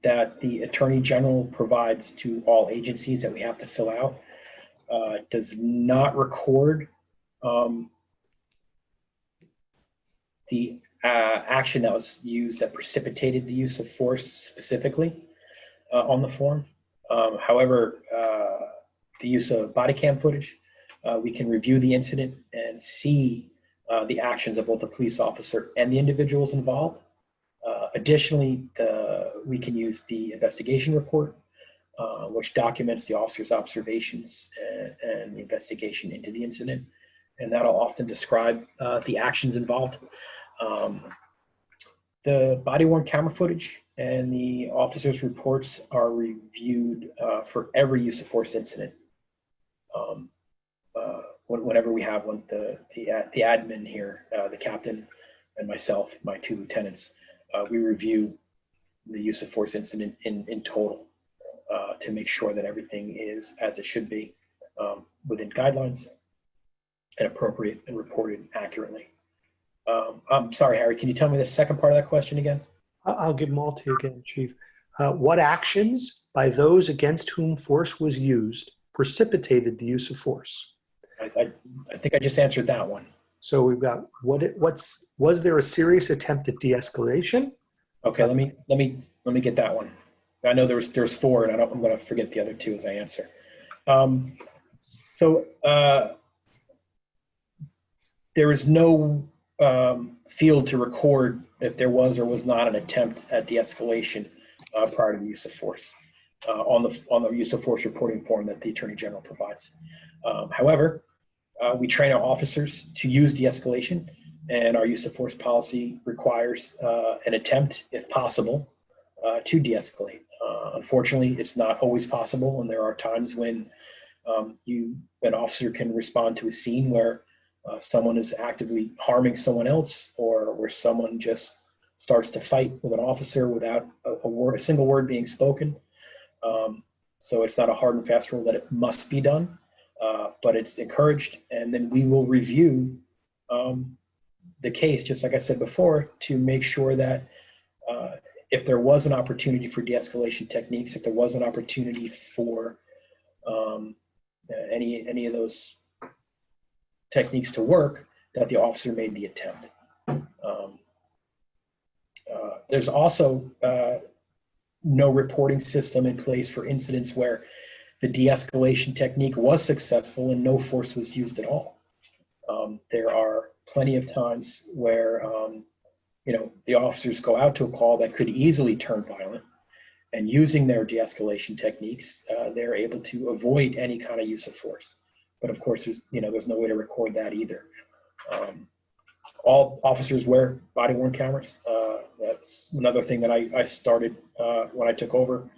that the Attorney General provides to all agencies that we have to fill out does not record the action that was used that precipitated the use of force specifically on the form. However, the use of body cam footage, we can review the incident and see the actions of both the police officer and the individuals involved. Additionally, we can use the investigation report, which documents the officer's observations and the investigation into the incident. And that'll often describe the actions involved. The body-worn camera footage and the officer's reports are reviewed for every use of force incident. Whenever we have one, the admin here, the captain and myself, my 2 lieutenants, we review the use of force incident in total to make sure that everything is as it should be within guidelines and appropriate and reported accurately. I'm sorry, Harry, can you tell me the second part of that question again? I'll give them all to you again, Chief. What actions by those against whom force was used precipitated the use of force? I think I just answered that one. So we've got was there a serious attempt at de-escalation? Okay, let me get that one. I know there's 4, and I'm going to forget the other 2 as I answer. There is no field to record if there was or was not an attempt at de-escalation prior to the use of force on the use of force reporting form that the Attorney General provides. However, we train our officers to use de-escalation, and our use of force policy requires an attempt, if possible, to de-escalate. Unfortunately, it's not always possible, and there are times when an officer can respond to a scene where someone is actively harming someone else, or where someone just starts to fight with an officer without a single word being spoken. So it's not a hard and fast rule that it must be done, but it's encouraged. And then we will review the case, just like I said before, to make sure that if there was an opportunity for de-escalation techniques, if there was an opportunity for any of those techniques to work, that the officer made the attempt. There's also no reporting system in place for incidents where the de-escalation technique was successful and no force was used at all. There are plenty of times where the officers go out to a call that could easily turn violent, and using their de-escalation techniques, they're able to avoid any kind of use of force. But of course, there's no way to record that either. All officers wear body-worn cameras. That's another thing that I started when I took over.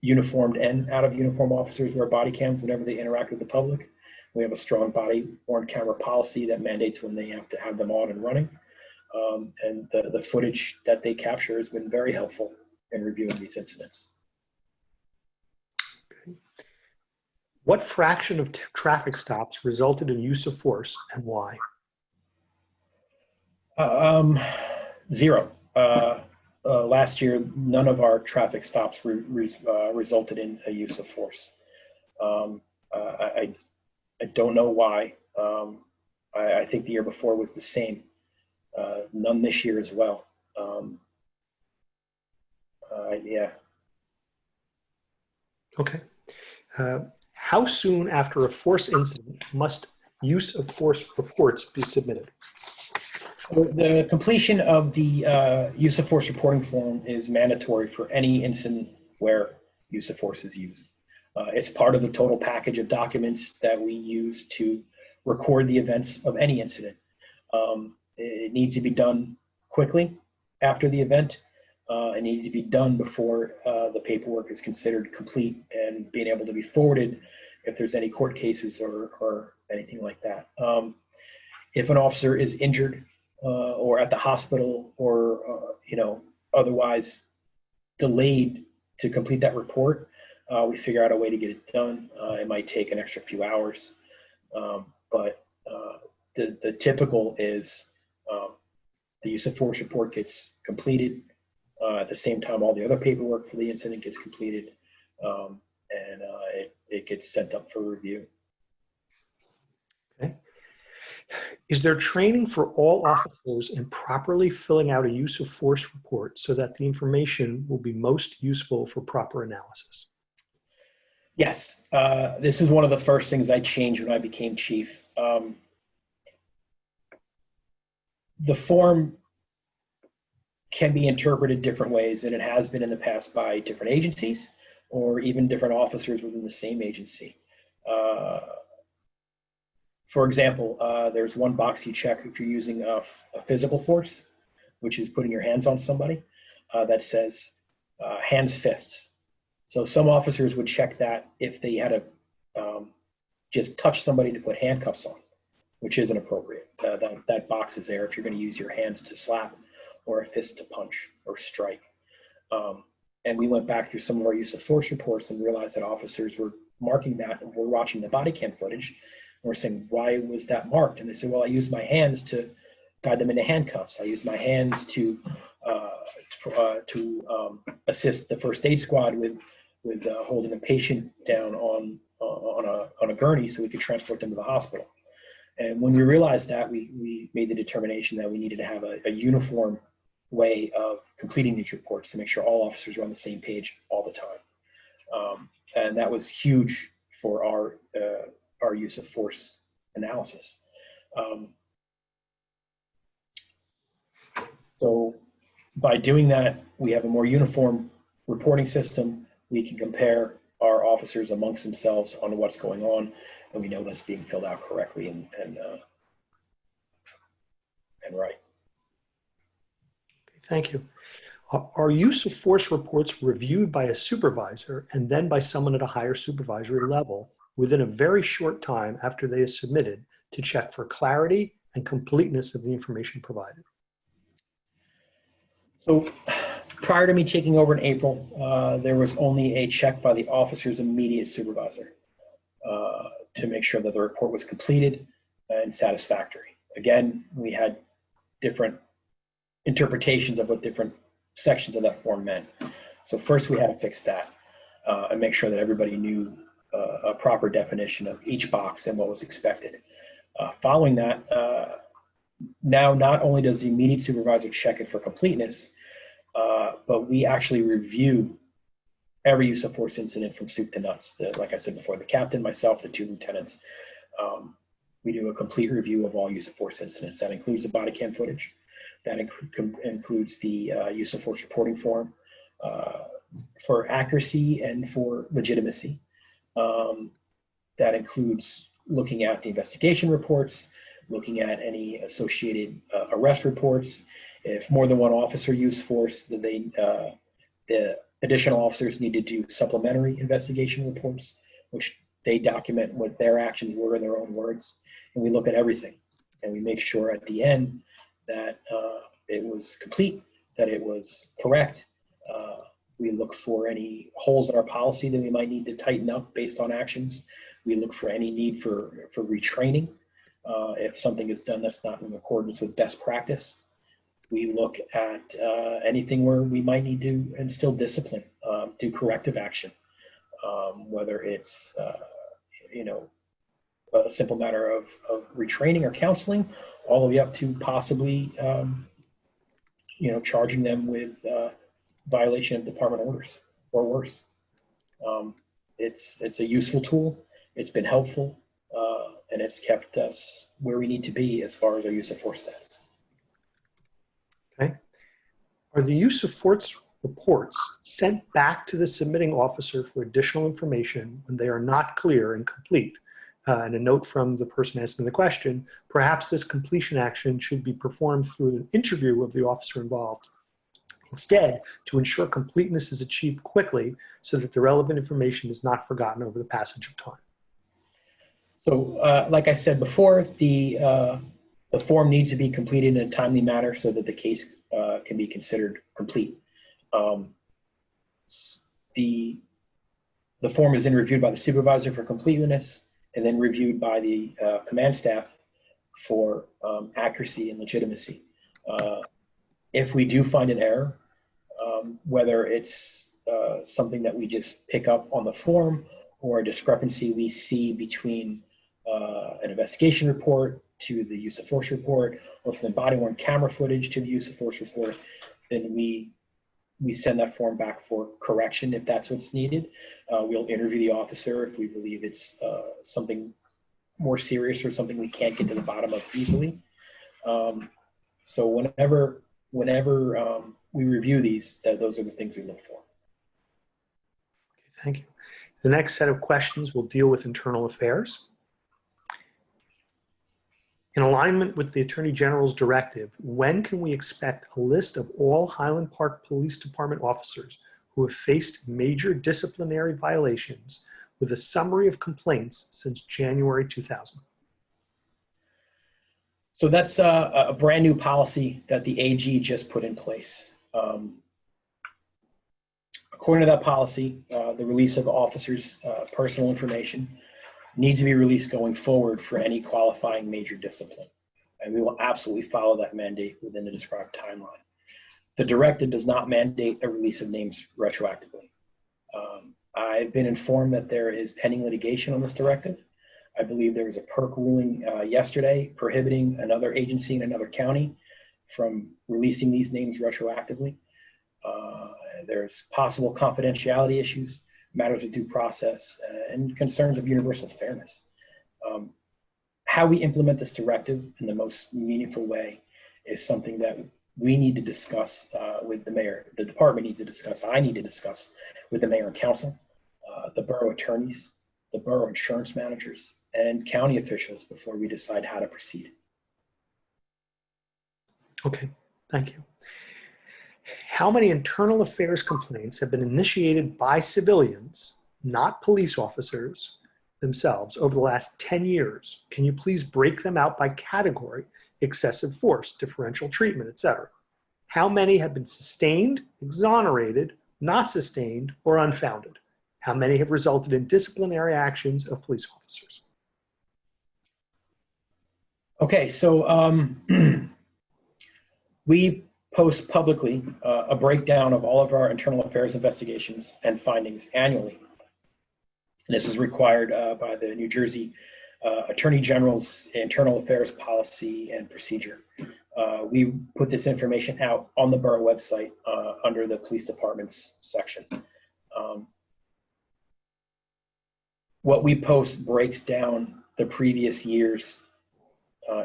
Uniformed and out-of-uniform officers wear body cams whenever they interact with the public. We have a strong body-worn camera policy that mandates when they have to have them on and running. And the footage that they capture has been very helpful in reviewing these incidents. Okay. What fraction of traffic stops resulted in use of force, and why? 0. Last year, none of our traffic stops resulted in a use of force. I don't know why. I think the year before was the same. None this year as well. Yeah. Okay. How soon after a force incident must use of force reports be submitted? The completion of the use of force reporting form is mandatory for any incident where use of force is used. It's part of the total package of documents that we use to record the events of any incident. It needs to be done quickly after the event. It needs to be done before the paperwork is considered complete and being able to be forwarded if there's any court cases or anything like that. If an officer is injured or at the hospital or otherwise delayed to complete that report, we figure out a way to get it done. It might take an extra few hours, but the typical is the use of force report gets completed. At the same time, all the other paperwork for the incident gets completed, and it gets sent up for review. Okay. Is there training for all officers in properly filling out a use of force report so that the information will be most useful for proper analysis? Yes, this is one of the first things I changed when I became chief. The form can be interpreted different ways, and it has been in the past by different agencies or even different officers within the same agency. For example, there's one box you check if you're using a physical force, which is putting your hands on somebody, that says hands, fists. So some officers would check that if they had to just touch somebody to put handcuffs on, which isn't appropriate. That box is there if you're going to use your hands to slap or a fist to punch or strike. And we went back through some of our use of force reports and realized that officers were marking that, and we're watching the body cam footage. And we're saying, why was that marked? And they said, well, I used my hands to guide them into handcuffs. I used my hands to assist the first aid squad with holding a patient down on a gurney so we could transport them to the hospital. And when we realized that, we made the determination that we needed to have a uniform way of completing these reports to make sure all officers are on the same page all the time. And that was huge for our use of force analysis. So by doing that, we have a more uniform reporting system. We can compare our officers amongst themselves on what's going on, and we know that's being filled out correctly and right. Thank you. Are use of force reports reviewed by a supervisor and then by someone at a higher supervisory level within a very short time after they are submitted to check for clarity and completeness of the information provided? So prior to me taking over in April, there was only a check by the officer's immediate supervisor to make sure that the report was completed and satisfactory. Again, we had different interpretations of what different sections of that form meant. So first we had to fix that and make sure that everybody knew a proper definition of each box and what was expected. Following that, now not only does the immediate supervisor check it for completeness, but we actually review every use of force incident from soup to nuts. Like I said before, the captain, myself, the two lieutenants, we do a complete review of all use of force incidents. That includes the body cam footage. That includes the use of force reporting form for accuracy and for legitimacy. That includes looking at the investigation reports, looking at any associated arrest reports. If more than one officer used force, the additional officers need to do supplementary investigation reports, which they document what their actions were in their own words. And we look at everything, and we make sure at the end that it was complete, that it was correct. We look for any holes in our policy that we might need to tighten up based on actions. We look for any need for retraining. If something is done that's not in accordance with best practice. We look at anything where we might need to instill discipline, do corrective action, whether it's a simple matter of retraining or counseling, all the way up to possibly charging them with violation of department orders or worse. It's a useful tool. It's been helpful, and it's kept us where we need to be as far as our use of force stats. Okay. Are the use of force reports sent back to the submitting officer for additional information when they are not clear and complete. And a note from the person asking the question, perhaps this completion action should be performed through an interview of the officer involved. Instead, to ensure completeness is achieved quickly so that the relevant information is not forgotten over the passage of time. So, like I said before, the form needs to be completed in a timely manner so that the case can be considered complete. The form is then reviewed by the supervisor for completeness and then reviewed by the command staff for accuracy and legitimacy. If we do find an error, whether it's something that we just pick up on the form or a discrepancy we see between an investigation report to the use of force report, or from the body-worn camera footage to the use of force report, then we send that form back for correction if that's what's needed. We'll interview the officer if we believe it's something more serious or something we can't get to the bottom of easily. So whenever we review these, those are the things we look for. Thank you. The next set of questions will deal with internal affairs. In alignment with the Attorney General's directive, when can we expect a list of all Highland Park Police Department officers who have faced major disciplinary violations with a summary of complaints since January 2000? So that's a brand new policy that the AG just put in place. According to that policy, the release of officers' personal information needs to be released going forward for any qualifying major discipline. And we will absolutely follow that mandate within the described timeline. The directive does not mandate a release of names retroactively. I've been informed that there is pending litigation on this directive. I believe there was a PERC ruling yesterday prohibiting another agency in another county from releasing these names retroactively. There's possible confidentiality issues, matters of due process, and concerns of universal fairness. How we implement this directive in the most meaningful way is something that we need to discuss with the mayor. The department needs to discuss, I need to discuss with the mayor and council, the borough attorneys, the borough insurance managers, and county officials before we decide how to proceed. Okay, thank you. How many internal affairs complaints have been initiated by civilians, not police officers themselves, over the last 10 years? Can you please break them out by category, excessive force, differential treatment, etc.? How many have been sustained, exonerated, not sustained, or unfounded? How many have resulted in disciplinary actions of police officers? Okay, so we post publicly a breakdown of all of our internal affairs investigations and findings annually. This is required by the New Jersey Attorney General's Internal Affairs Policy and Procedure. We put this information out on the borough website under the police department's section. What we post breaks down the previous year's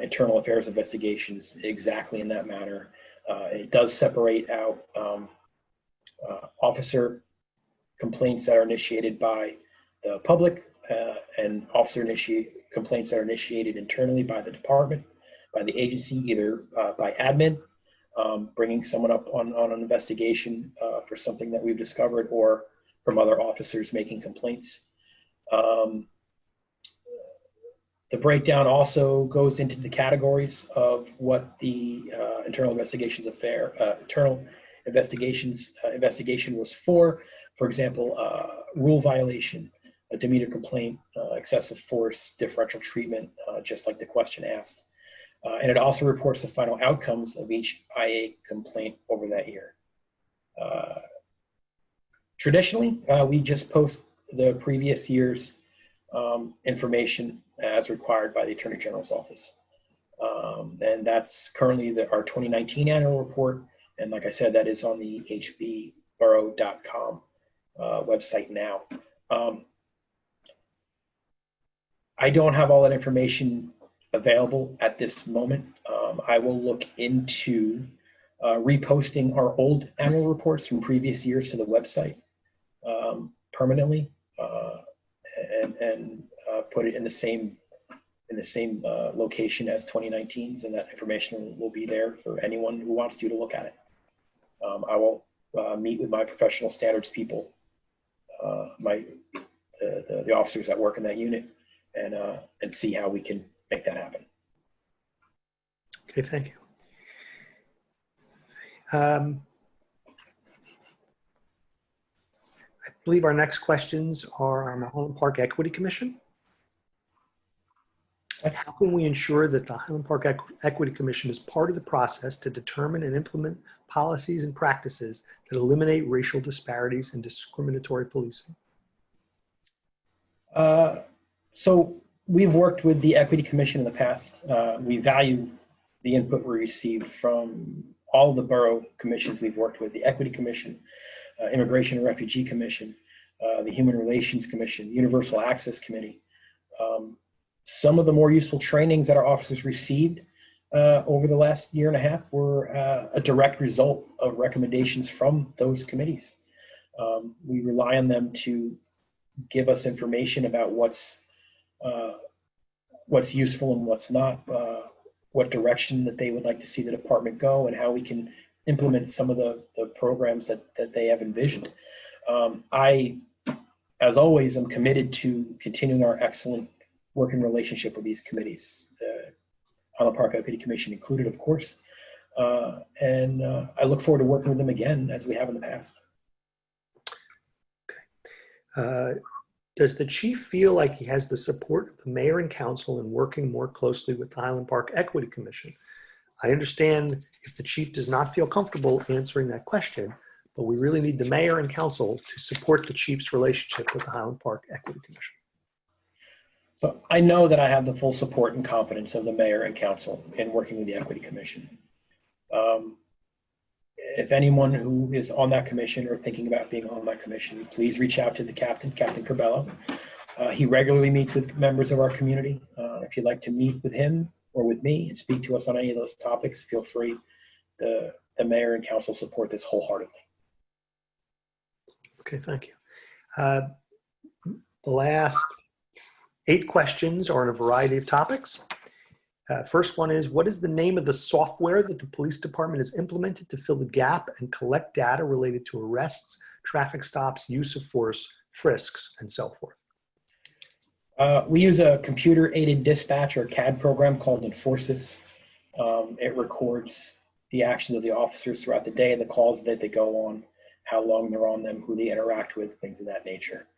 internal affairs investigations exactly in that manner. It does separate out officer complaints that are initiated by the public and officer complaints that are initiated internally by the department, by the agency, either by admin, bringing someone up on an investigation for something that we've discovered, or from other officers making complaints. The breakdown also goes into the categories of what the internal investigation was for. For example, rule violation, a demeanor complaint, excessive force, differential treatment, just like the question asked. And it also reports the final outcomes of each IA complaint over that year. Traditionally, we just post the previous year's information as required by the Attorney General's office. And that's currently our 2019 annual report. And like I said, that is on the hbborough.com website now. I don't have all that information available at this moment. I will look into reposting our old annual reports from previous years to the website permanently, and put it in the same location as 2019's, and that information will be there for anyone who wants to look at it. I will meet with my professional standards people, the officers that work in that unit, and see how we can make that happen. Okay, thank you. I believe our next questions are on the Highland Park Equity Commission. How can we ensure that the Highland Park Equity Commission is part of the process to determine and implement policies and practices that eliminate racial disparities and discriminatory policing? So we've worked with the Equity Commission in the past. We value the input we received from all of the borough commissions we've worked with: the Equity Commission, Immigration and Refugee Commission, the Human Relations Commission, Universal Access Committee. Some of the more useful trainings that our officers received over the last year and a half were a direct result of recommendations from those committees. We rely on them to give us information about what's useful and what's not, what direction that they would like to see the department go, and how we can implement some of the programs that they have envisioned. I, as always, am committed to continuing our excellent working relationship with these committees, Highland Park Equity Commission included, of course. And I look forward to working with them again, as we have in the past. Okay. Does the chief feel like he has the support of the mayor and council in working more closely with the Highland Park Equity Commission? I understand if the chief does not feel comfortable answering that question, but we really need the mayor and council to support the chief's relationship with the Highland Park Equity Commission. So I know that I have the full support and confidence of the mayor and council in working with the Equity Commission. If anyone who is on that commission or thinking about being on that commission, please reach out to the captain, Captain Corbello. He regularly meets with members of our community. If you'd like to meet with him or with me and speak to us on any of those topics, feel free. The mayor and council support this wholeheartedly. Okay, thank you. The last 8 questions are on a variety of topics. First one is, what is the name of the software that the police department has implemented to fill the gap and collect data related to arrests, traffic stops, use of force, frisks, and so forth? We use a computer-aided dispatch or CAD program called Enforces. It records the actions of the officers throughout the day, the calls that they go on, how long they're on them, who they interact with, things of that nature.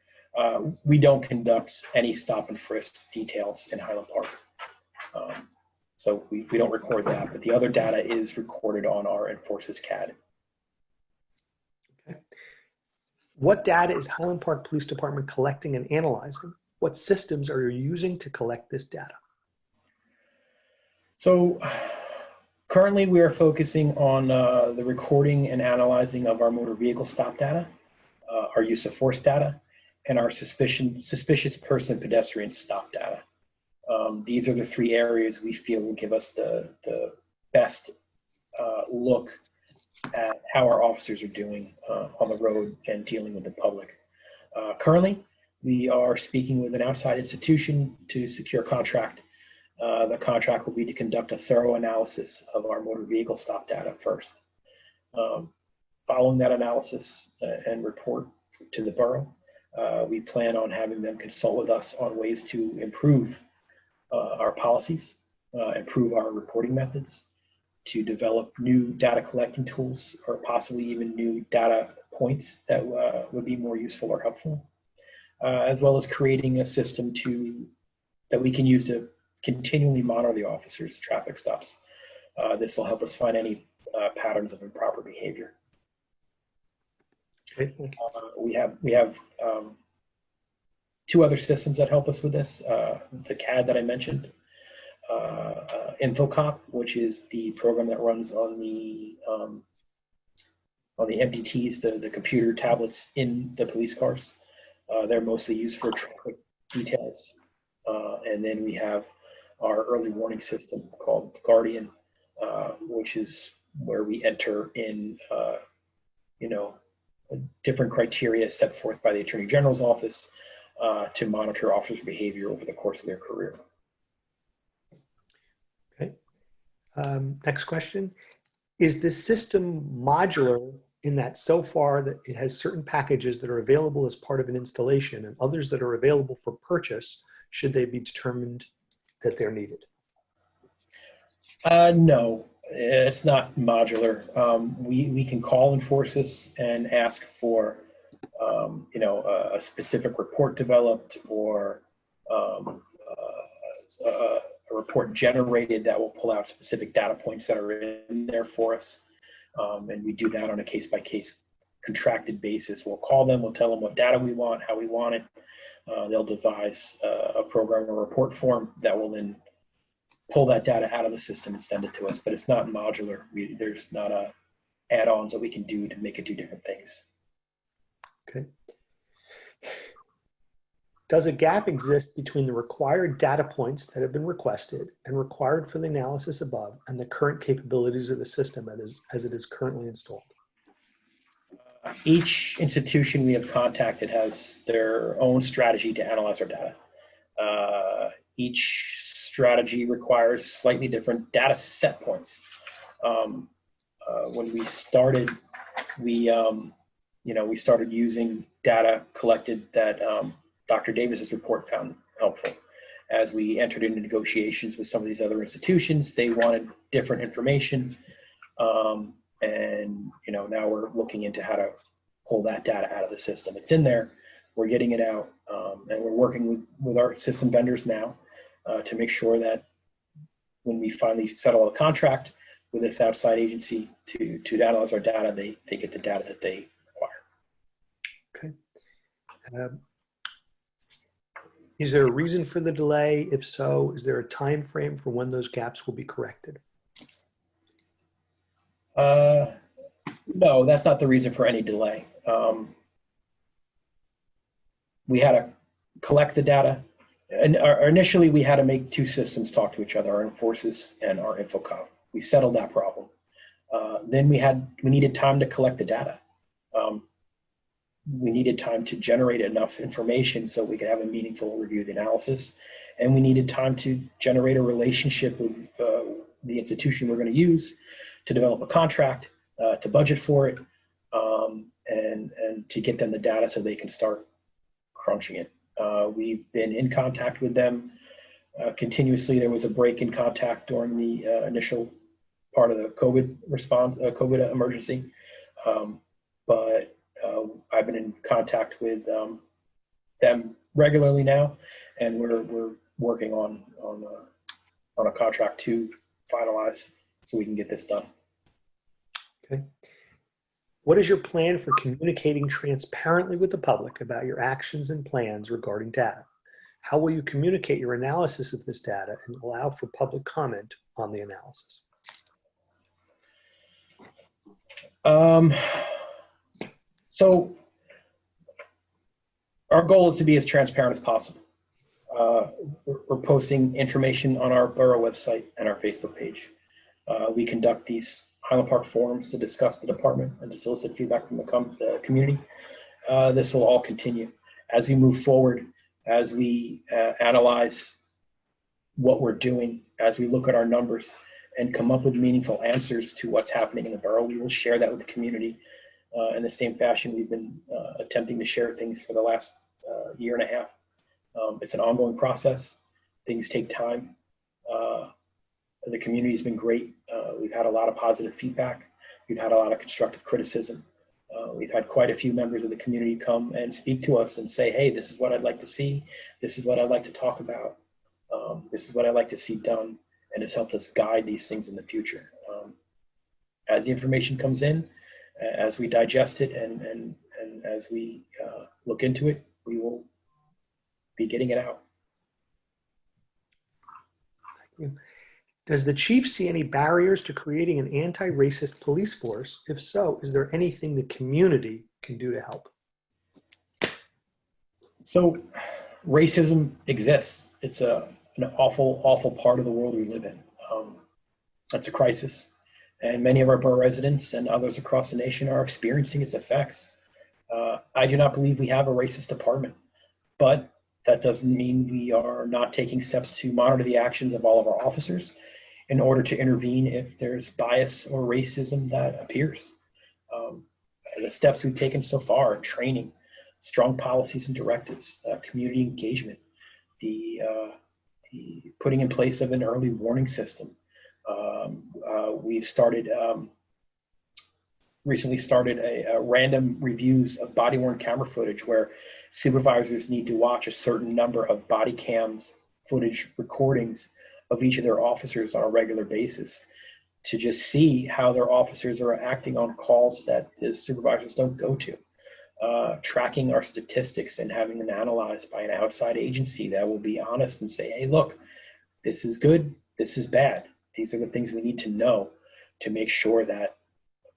We don't conduct any stop and frisk details in Highland Park. So we don't record that, but the other data is recorded on our Enforces CAD. Okay. What data is Highland Park Police Department collecting and analyzing? What systems are you using to collect this data? So currently we are focusing on the recording and analyzing of our motor vehicle stop data, our use of force data, and our suspicious person pedestrian stop data. These are the 3 areas we feel will give us the best look at how our officers are doing on the road and dealing with the public. Currently, we are speaking with an outside institution to secure a contract. The contract will be to conduct a thorough analysis of our motor vehicle stop data first. Following that analysis and report to the borough, we plan on having them consult with us on ways to improve our policies, improve our reporting methods, to develop new data collecting tools, or possibly even new data points that would be more useful or helpful, as well as creating a system that we can use to continually monitor the officers' traffic stops. This will help us find any patterns of improper behavior. Okay. We have 2 other systems that help us with this. The CAD that I mentioned, InfoCop, which is the program that runs on the MDTs, the computer tablets in the police cars. They're mostly used for traffic details. And then we have our early warning system called Guardian, which is where we enter in, you know, different criteria set forth by the Attorney General's office to monitor officers' behavior over the course of their career. Okay. Next question. Is this system modular in that so far that it has certain packages that are available as part of an installation and others that are available for purchase should they be determined that they're needed? No, it's not modular. We can call Enforces and ask for, you know, a specific report developed or a report generated that will pull out specific data points that are in there for us. And we do that on a case-by-case contracted basis. We'll call them, we'll tell them what data we want, how we want it. They'll devise a program or report form that will then pull that data out of the system and send it to us, but it's not modular. There's not add-ons that we can do to make it do different things. Okay. Does a gap exist between the required data points that have been requested and required for the analysis above and the current capabilities of the system as it is currently installed? Each institution we have contacted has their own strategy to analyze our data. Each strategy requires slightly different data set points. When we started, we started using data collected that Dr. Davis's report found helpful. As we entered into negotiations with some of these other institutions, they wanted different information, and you know, now we're looking into how to pull that data out of the system. It's in there, we're getting it out, and we're working with our system vendors now to make sure that when we finally settle a contract with this outside agency to analyze our data, they get the data that they require. Okay. Is there a reason for the delay? If so, is there a time frame for when those gaps will be corrected? No, that's not the reason for any delay. We had to collect the data, and initially we had to make two systems talk to each other, our Enforces and our Infocom. We settled that problem. Then we needed time to collect the data. We needed time to generate enough information so we could have a meaningful review of the analysis. And we needed time to generate a relationship with the institution we're going to use to develop a contract, to budget for it, and to get them the data so they can start crunching it. We've been in contact with them continuously. There was a break in contact during the initial part of the COVID emergency. But I've been in contact with them regularly now, and we're working on a contract to finalize so we can get this done. Okay. What is your plan for communicating transparently with the public about your actions and plans regarding data? How will you communicate your analysis of this data and allow for public comment on the analysis? So our goal is to be as transparent as possible. We're posting information on our borough website and our Facebook page. We conduct these Highland Park forums to discuss the department and to solicit feedback from the community. This will all continue as we move forward, as we analyze what we're doing, as we look at our numbers and come up with meaningful answers to what's happening in the borough. We will share that with the community in the same fashion we've been attempting to share things for the last year and a half. It's an ongoing process. Things take time. The community has been great. We've had a lot of positive feedback. We've had a lot of constructive criticism. We've had quite a few members of the community come and speak to us and say, hey, this is what I'd like to see. This is what I'd like to talk about. This is what I'd like to see done. And it's helped us guide these things in the future. As the information comes in, as we digest it and as we look into it, we will be getting it out. Thank you. Does the chief see any barriers to creating an anti-racist police force? If so, is there anything the community can do to help? So racism exists. It's an awful, awful part of the world we live in. That's a crisis. and many of our borough residents and others across the nation are experiencing its effects. I do not believe we have a racist department, but that doesn't mean we are not taking steps to monitor the actions of all of our officers in order to intervene if there's bias or racism that appears. The steps we've taken so far: training, strong policies and directives, community engagement, the putting in place of an early warning system. We've recently started a random reviews of body-worn camera footage where supervisors need to watch a certain number of body cams footage recordings of each of their officers on a regular basis to just see how their officers are acting on calls that the supervisors don't go to. Tracking our statistics and having them analyzed by an outside agency that will be honest and say, hey, look, this is good, this is bad. These are the things we need to know to make sure that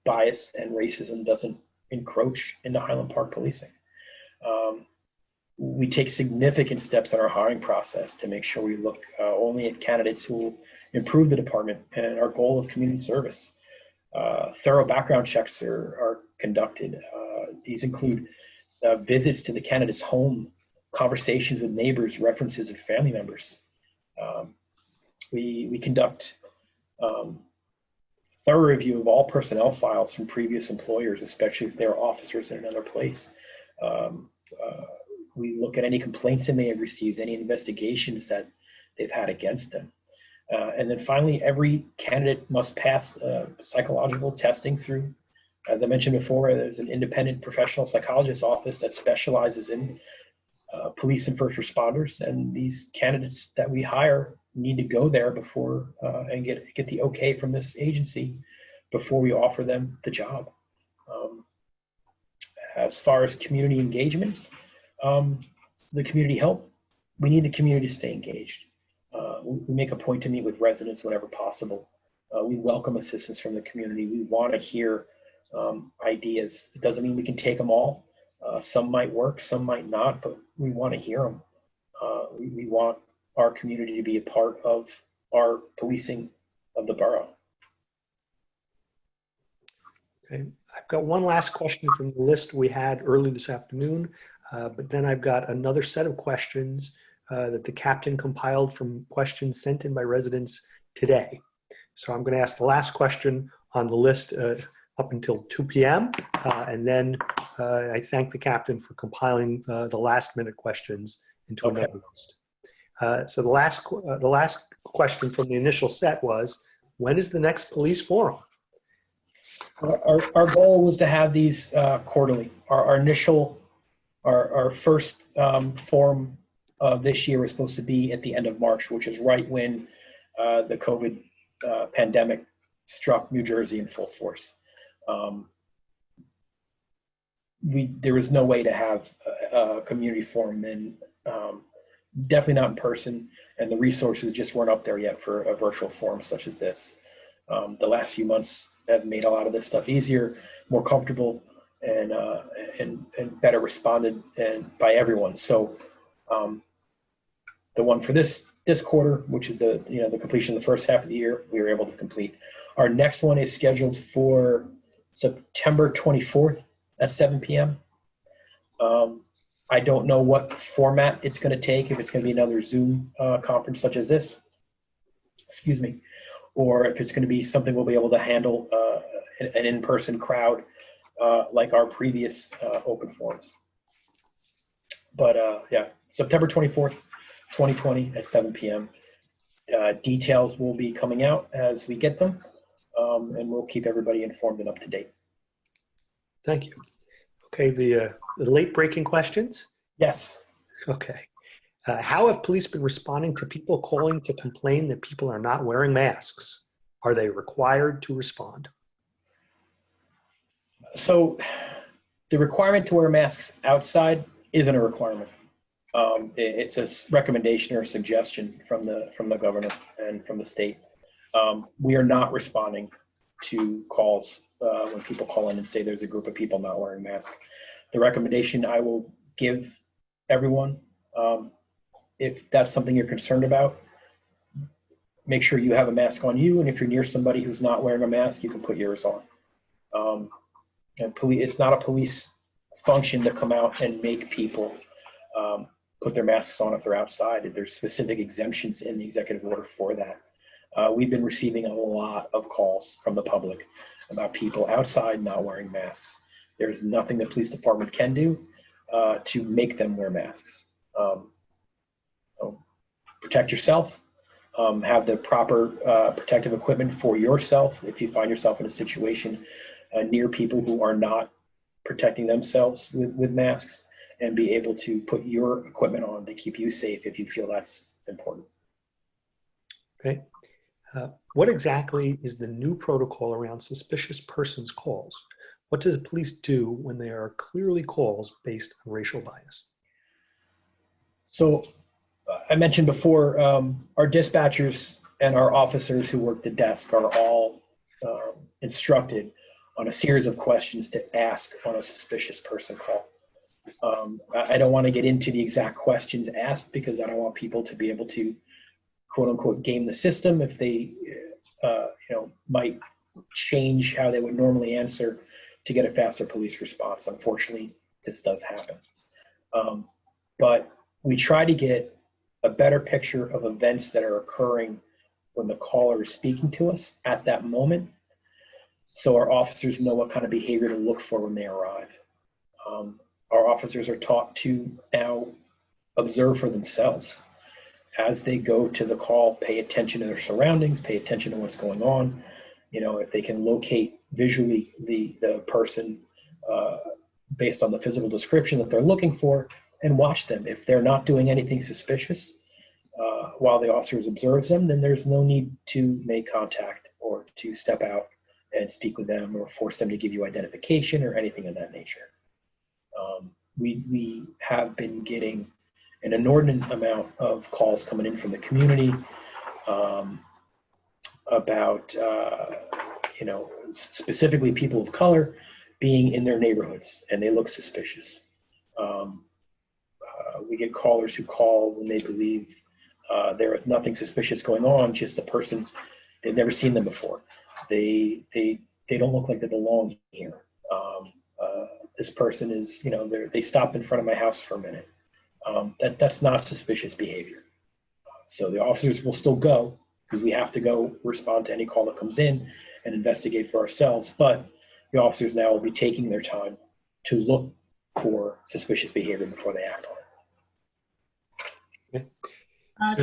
bias and racism doesn't encroach into Highland Park policing. We take significant steps in our hiring process to make sure we look only at candidates who will improve the department and our goal of community service. Thorough background checks are conducted. These include visits to the candidate's home, conversations with neighbors, references of family members. We conduct thorough review of all personnel files from previous employers, especially if they're officers in another place. We look at any complaints they may have received, any investigations that they've had against them. And then finally, every candidate must pass psychological testing through. As I mentioned before, there's an independent professional psychologist office that specializes in police and first responders, and these candidates that we hire need to go there before and get the okay from this agency before we offer them the job. As far as community engagement, the community help, we need the community to stay engaged. We make a point to meet with residents whenever possible. We welcome assistance from the community. We want to hear ideas. It doesn't mean we can take them all. Some might work, some might not, but we want to hear them. We want our community to be a part of our policing of the borough. Okay, I've got one last question from the list we had early this afternoon, but then I've got another set of questions that the captain compiled from questions sent in by residents today. So I'm going to ask the last question on the list up until 2 p.m. And then I thank the captain for compiling the last minute questions into another list. So the last question from the initial set was, when is the next police forum? Our goal was to have these quarterly. Our first forum of this year was supposed to be at the end of March, which is right when the COVID pandemic struck New Jersey in full force. There was no way to have a community forum then, definitely not in person, and the resources just weren't up there yet for a virtual forum such as this. The last few months have made a lot of this stuff easier, more comfortable, and better responded by everyone. So the one for this quarter, which is the completion of the first half of the year, we were able to complete. Our next one is scheduled for September 24th at 7 p.m. I don't know what format it's going to take, if it's going to be another Zoom conference such as this, excuse me, or if it's going to be something we'll be able to handle an in-person crowd like our previous open forums. But yeah, September 24th, 2020 at 7 p.m. Details will be coming out as we get them, and we'll keep everybody informed and up to date. Thank you. Okay, the late breaking questions? Yes. Okay. How have police been responding to people calling to complain that people are not wearing masks? Are they required to respond? So the requirement to wear masks outside isn't a requirement. It's a recommendation or suggestion from the governor and from the state. We are not responding to calls when people call in and say there's a group of people not wearing masks. The recommendation I will give everyone, if that's something you're concerned about, make sure you have a mask on you, and if you're near somebody who's not wearing a mask, you can put yours on. And it's not a police function to come out and make people put their masks on if they're outside. There's specific exemptions in the executive order for that. We've been receiving a lot of calls from the public about people outside not wearing masks. There's nothing the police department can do to make them wear masks. Protect yourself, have the proper protective equipment for yourself if you find yourself in a situation near people who are not protecting themselves with masks, and be able to put your equipment on to keep you safe if you feel that's important. Okay. What exactly is the new protocol around suspicious persons calls? What do the police do when there are clearly calls based on racial bias? So I mentioned before, our dispatchers and our officers who work the desk are all instructed on a series of questions to ask on a suspicious person call. I don't want to get into the exact questions asked because I don't want people to be able to, quote unquote, game the system if they, might change how they would normally answer to get a faster police response. Unfortunately, this does happen. But we try to get a better picture of events that are occurring when the caller is speaking to us at that moment, so our officers know what kind of behavior to look for when they arrive. Our officers are taught to now observe for themselves. As they go to the call, pay attention to their surroundings, pay attention to what's going on. If they can locate visually the person based on the physical description that they're looking for, and watch them. If they're not doing anything suspicious while the officers observes them, then there's no need to make contact or to step out and speak with them or force them to give you identification or anything of that nature. We have been getting an inordinate amount of calls coming in from the community about, specifically people of color being in their neighborhoods and they look suspicious. We get callers who call when they believe there is nothing suspicious going on, just the person, they've never seen them before. They don't look like they belong here. This person is, they stopped in front of my house for a minute. That's not suspicious behavior. So the officers will still go because we have to go respond to any call that comes in and investigate for ourselves. But the officers now will be taking their time to look for suspicious behavior before they act on it. Okay. I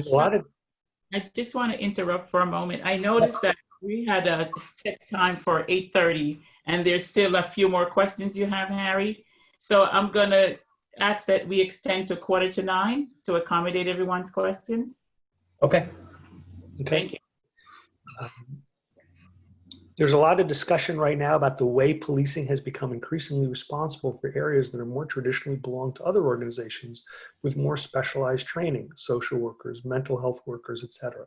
just want to interrupt for a moment. I noticed that we had a set time for 8:30, and there's still a few more questions you have, Harry. So I'm going to ask that we extend to 8:45 to accommodate everyone's questions. Okay. Thank you. There's a lot of discussion right now about the way policing has become increasingly responsible for areas that are more traditionally belong to other organizations with more specialized training, social workers, mental health workers, etc.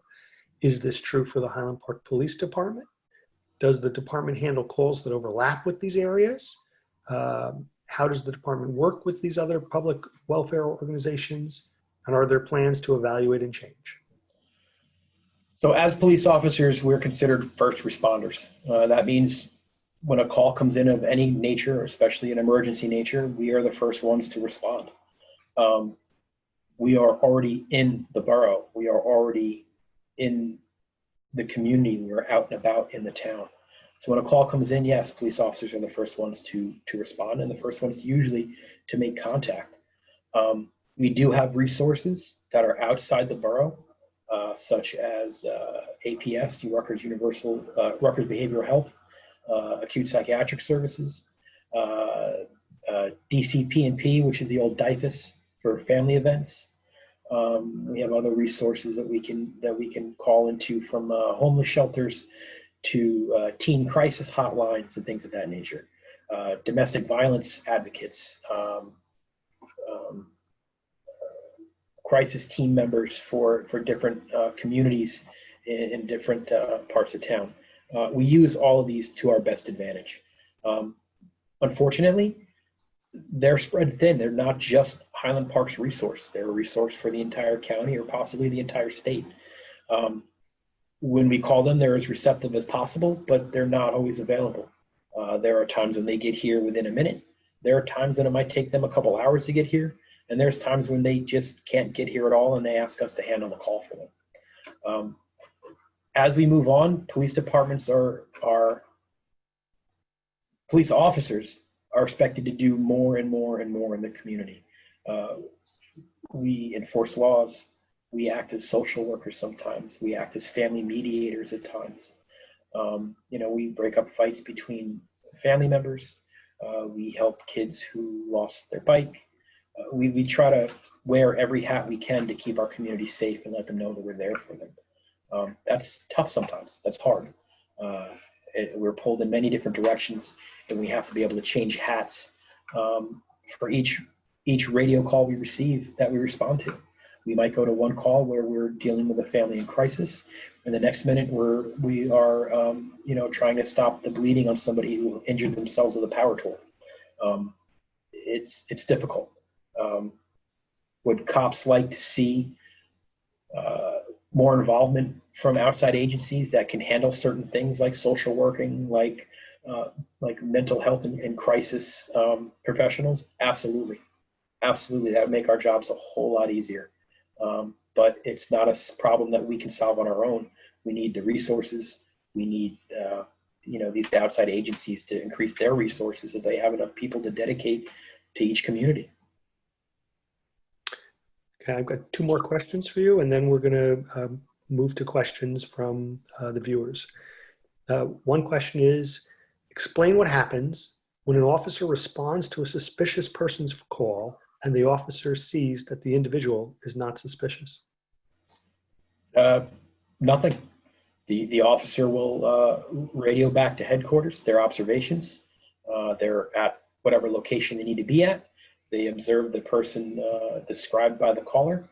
Is this true for the Highland Park Police Department? Does the department handle calls that overlap with these areas? How does the department work with these other public welfare organizations? And are there plans to evaluate and change? So as police officers, we're considered first responders. That means when a call comes in of any nature, especially an emergency nature, we are the first ones to respond. We are already in the borough. We are already in the community. We are out and about in the town. So when a call comes in, yes, police officers are the first ones to respond and the first ones usually to make contact. We do have resources that are outside the borough, such as APS, Rutgers Behavioral Health, Acute Psychiatric Services, DCP&P, which is the old DIFUS for family events. We have other resources that we can call into, from homeless shelters to teen crisis hotlines and things of that nature. Domestic violence advocates, crisis team members for different communities in different parts of town. We use all of these to our best advantage. Unfortunately, they're spread thin. They're not just Highland Park's resource. They're a resource for the entire county or possibly the entire state. when we call them, they're as receptive as possible, but they're not always available. There are times when they get here within a minute. There are times when it might take them a couple hours to get here. And there's times when they just can't get here at all and they ask us to handle the call for them. As we move on, police departments police officers are expected to do more and more and more in the community. We enforce laws. We act as social workers sometimes. We act as family mediators at times. We break up fights between family members. We help kids who lost their bike. We try to wear every hat we can to keep our community safe and let them know that we're there for them. That's tough sometimes. That's hard. We're pulled in many different directions, and we have to be able to change hats for each radio call we receive that we respond to. We might go to one call where we're dealing with a family in crisis, and the next minute we are trying to stop the bleeding on somebody who injured themselves with a power tool. It's difficult. Would cops like to see more involvement from outside agencies that can handle certain things like social working, like mental health and crisis professionals? Absolutely. Absolutely. That would make our jobs a whole lot easier. But it's not a problem that we can solve on our own. We need the resources. We need, these outside agencies to increase their resources if they have enough people to dedicate to each community. Okay, I've got two more questions for you, and then we're going to move to questions from the viewers. One question is, explain what happens when an officer responds to a suspicious person's call and the officer sees that the individual is not suspicious. Nothing. The officer will radio back to headquarters their observations. They're at whatever location they need to be at. They observe the person described by the caller.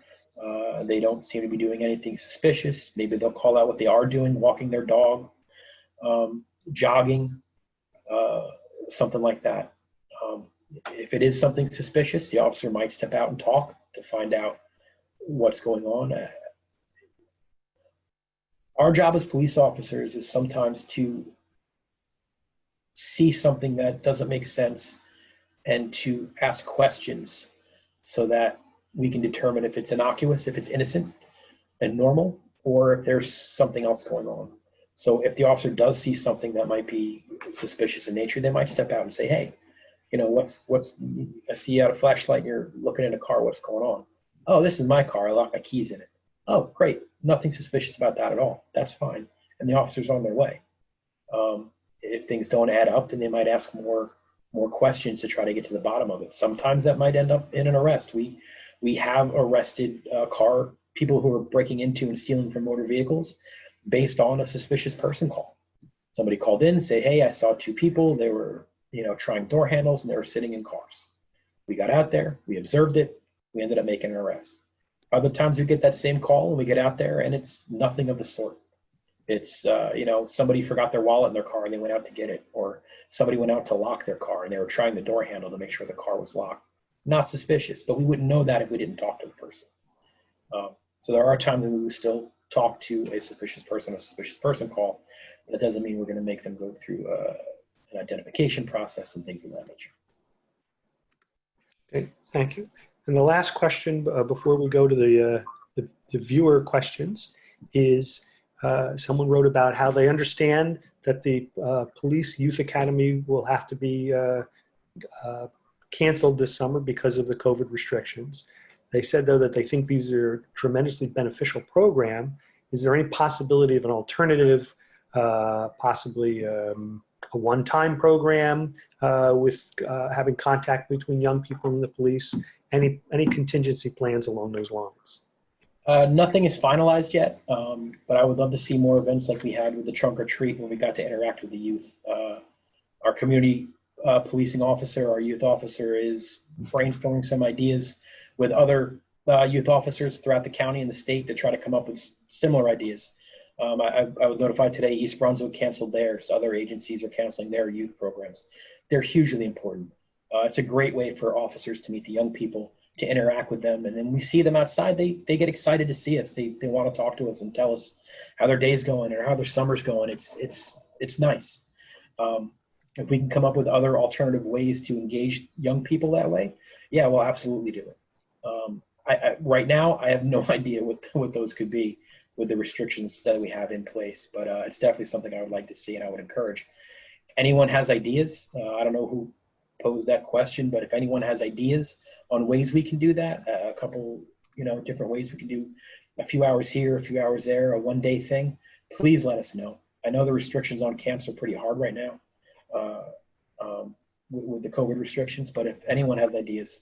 They don't seem to be doing anything suspicious. Maybe they'll call out what they are doing, walking their dog, jogging, something like that. If it is something suspicious, the officer might step out and talk to find out what's going on. Our job as police officers is sometimes to see something that doesn't make sense and to ask questions so that we can determine if it's innocuous, if it's innocent and normal, or if there's something else going on. So if the officer does see something that might be suspicious in nature, they might step out and say, hey, I see you had a flashlight and you're looking in a car, what's going on? Oh, this is my car, I locked my keys in it. Oh, great, nothing suspicious about that at all. That's fine. And the officer's on their way. If things don't add up, then they might ask more questions to try to get to the bottom of it. Sometimes that might end up in an arrest. We have arrested people who are breaking into and stealing from motor vehicles based on a suspicious person call. Somebody called in and said, hey, I saw two people. They were, trying door handles and they were sitting in cars. We got out there, we observed it, we ended up making an arrest. Other times we get that same call and we get out there and it's nothing of the sort. It's, somebody forgot their wallet in their car and they went out to get it, or somebody went out to lock their car and they were trying the door handle to make sure the car was locked. Not suspicious, but we wouldn't know that if we didn't talk to the person. So there are times when we will still talk to a suspicious person call, but it doesn't mean we're going to make them go through an identification process and things of that nature. Okay, thank you. And the last question before we go to the viewer questions is, someone wrote about how they understand that the Police Youth Academy will have to be canceled this summer because of the COVID restrictions. They said, though, that they think these are a tremendously beneficial program. Is there any possibility of an alternative, possibly a one-time program with having contact between young people and the police? Any contingency plans along those lines? Nothing is finalized yet, but I would love to see more events like we had with the trunk or treat when we got to interact with the youth. Our community policing officer, our youth officer, is brainstorming some ideas with other youth officers throughout the county and the state to try to come up with similar ideas. I was notified today East Brunswick canceled theirs. Other agencies are canceling their youth programs. They're hugely important. It's a great way for officers to meet the young people, to interact with them. And then we see them outside, they get excited to see us. They want to talk to us and tell us how their day's going or how their summer's going. It's nice. If we can come up with other alternative ways to engage young people that way, yeah, we'll absolutely do it. Right now, I have no idea what those could be with the restrictions that we have in place, but it's definitely something I would like to see and I would encourage. If anyone has ideas, I don't know who posed that question, but if anyone has ideas on ways we can do that, a couple, different ways we can do a few hours here, a few hours there, a one-day thing, please let us know. I know the restrictions on camps are pretty hard right now with the COVID restrictions, but if anyone has ideas,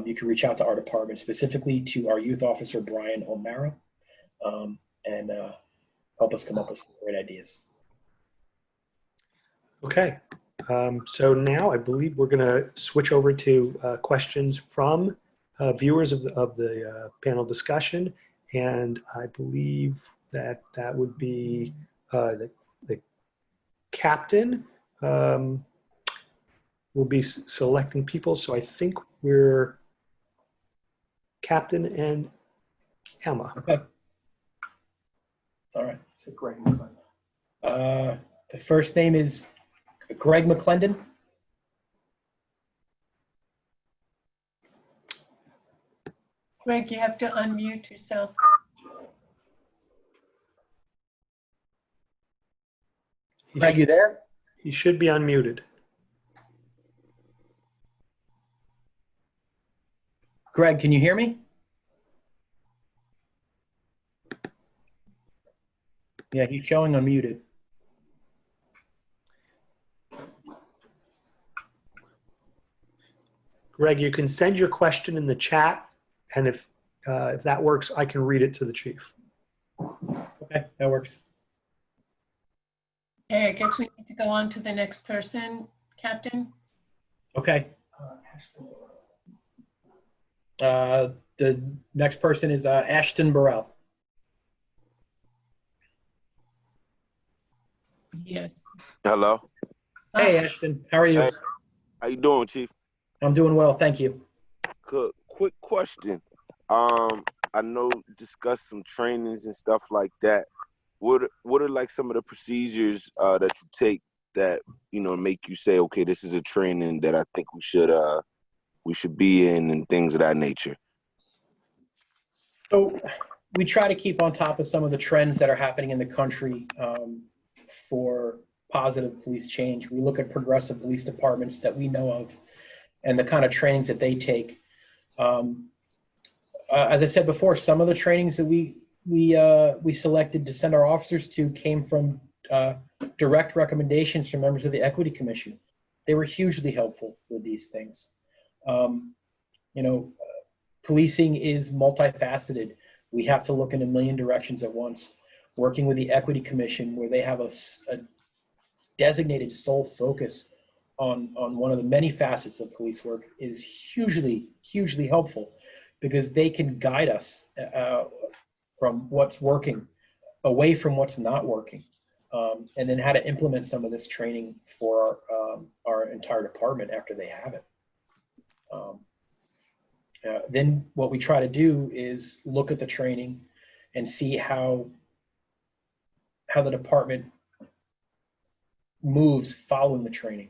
you can reach out to our department, specifically to our youth officer, Brian O'Mara, and help us come up with some great ideas. Okay. So now I believe we're going to switch over to questions from viewers of the panel discussion. And I believe that would be the captain will be selecting people. So I think we're Captain and Emma. Okay. All right. So Greg McClendon. The first name is Greg McClendon. Greg, you have to unmute yourself. Greg, you there? He should be unmuted. Greg, can you hear me? Yeah, he's showing unmuted. Greg, you can send your question in the chat, and if that works, I can read it to the chief. Okay, that works. Okay, I guess we need to go on to the next person, Captain. Okay. The next person is Ashton Burrell. Yes. Hello. Hey, Ashton, how are you? Hey. How you doing, Chief? I'm doing well, thank you. Good. Quick question. I know discuss some trainings and stuff like that. What are like some of the procedures that you take that make you say, okay, this is a training that I think we should be in and things of that nature? So we try to keep on top of some of the trends that are happening in the country for positive police change. We look at progressive police departments that we know of and the kind of trainings that they take. As I said before, some of the trainings that we selected to send our officers to came from direct recommendations from members of the Equity Commission. They were hugely helpful with these things. Policing is multifaceted. We have to look in a million directions at once. Working with the Equity Commission, where they have a designated sole focus on one of the many facets of police work, is hugely, hugely helpful, because they can guide us from what's working away from what's not working, and then how to implement some of this training for our entire department after they have it. Then what we try to do is look at the training and see how the department moves following the training.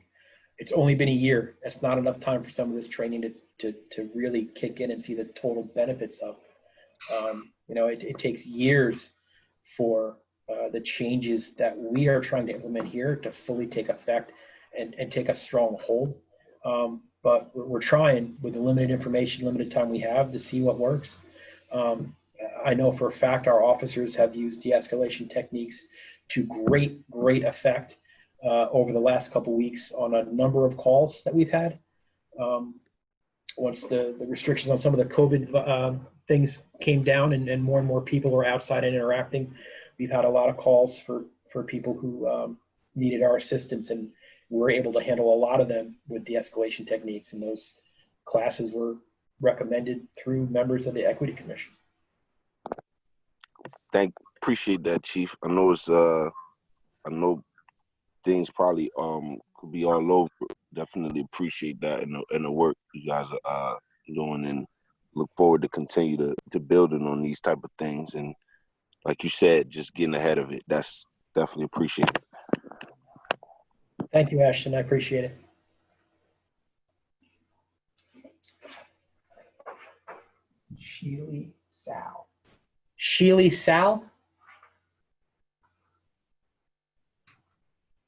It's only been a year. That's not enough time for some of this training to really kick in and see the total benefits of. It takes years for the changes that we are trying to implement here to fully take effect and take a strong hold. But we're trying, with the limited information, limited time we have, to see what works. I know for a fact our officers have used de-escalation techniques to great effect over the last couple of weeks on a number of calls that we've had. Once the restrictions on some of the COVID things came down and more people were outside and interacting, we've had a lot of calls for people who needed our assistance, and we were able to handle a lot of them with de-escalation techniques, and those classes were recommended through members of the Equity Commission. Appreciate that, Chief. I know things probably could be all over. Definitely appreciate that and the work you guys are doing look forward to continue to building on these type of things. And like you said, just getting ahead of it. That's definitely appreciated. Thank you, Ashton. I appreciate it. Sheely Sal. Sheely Sal?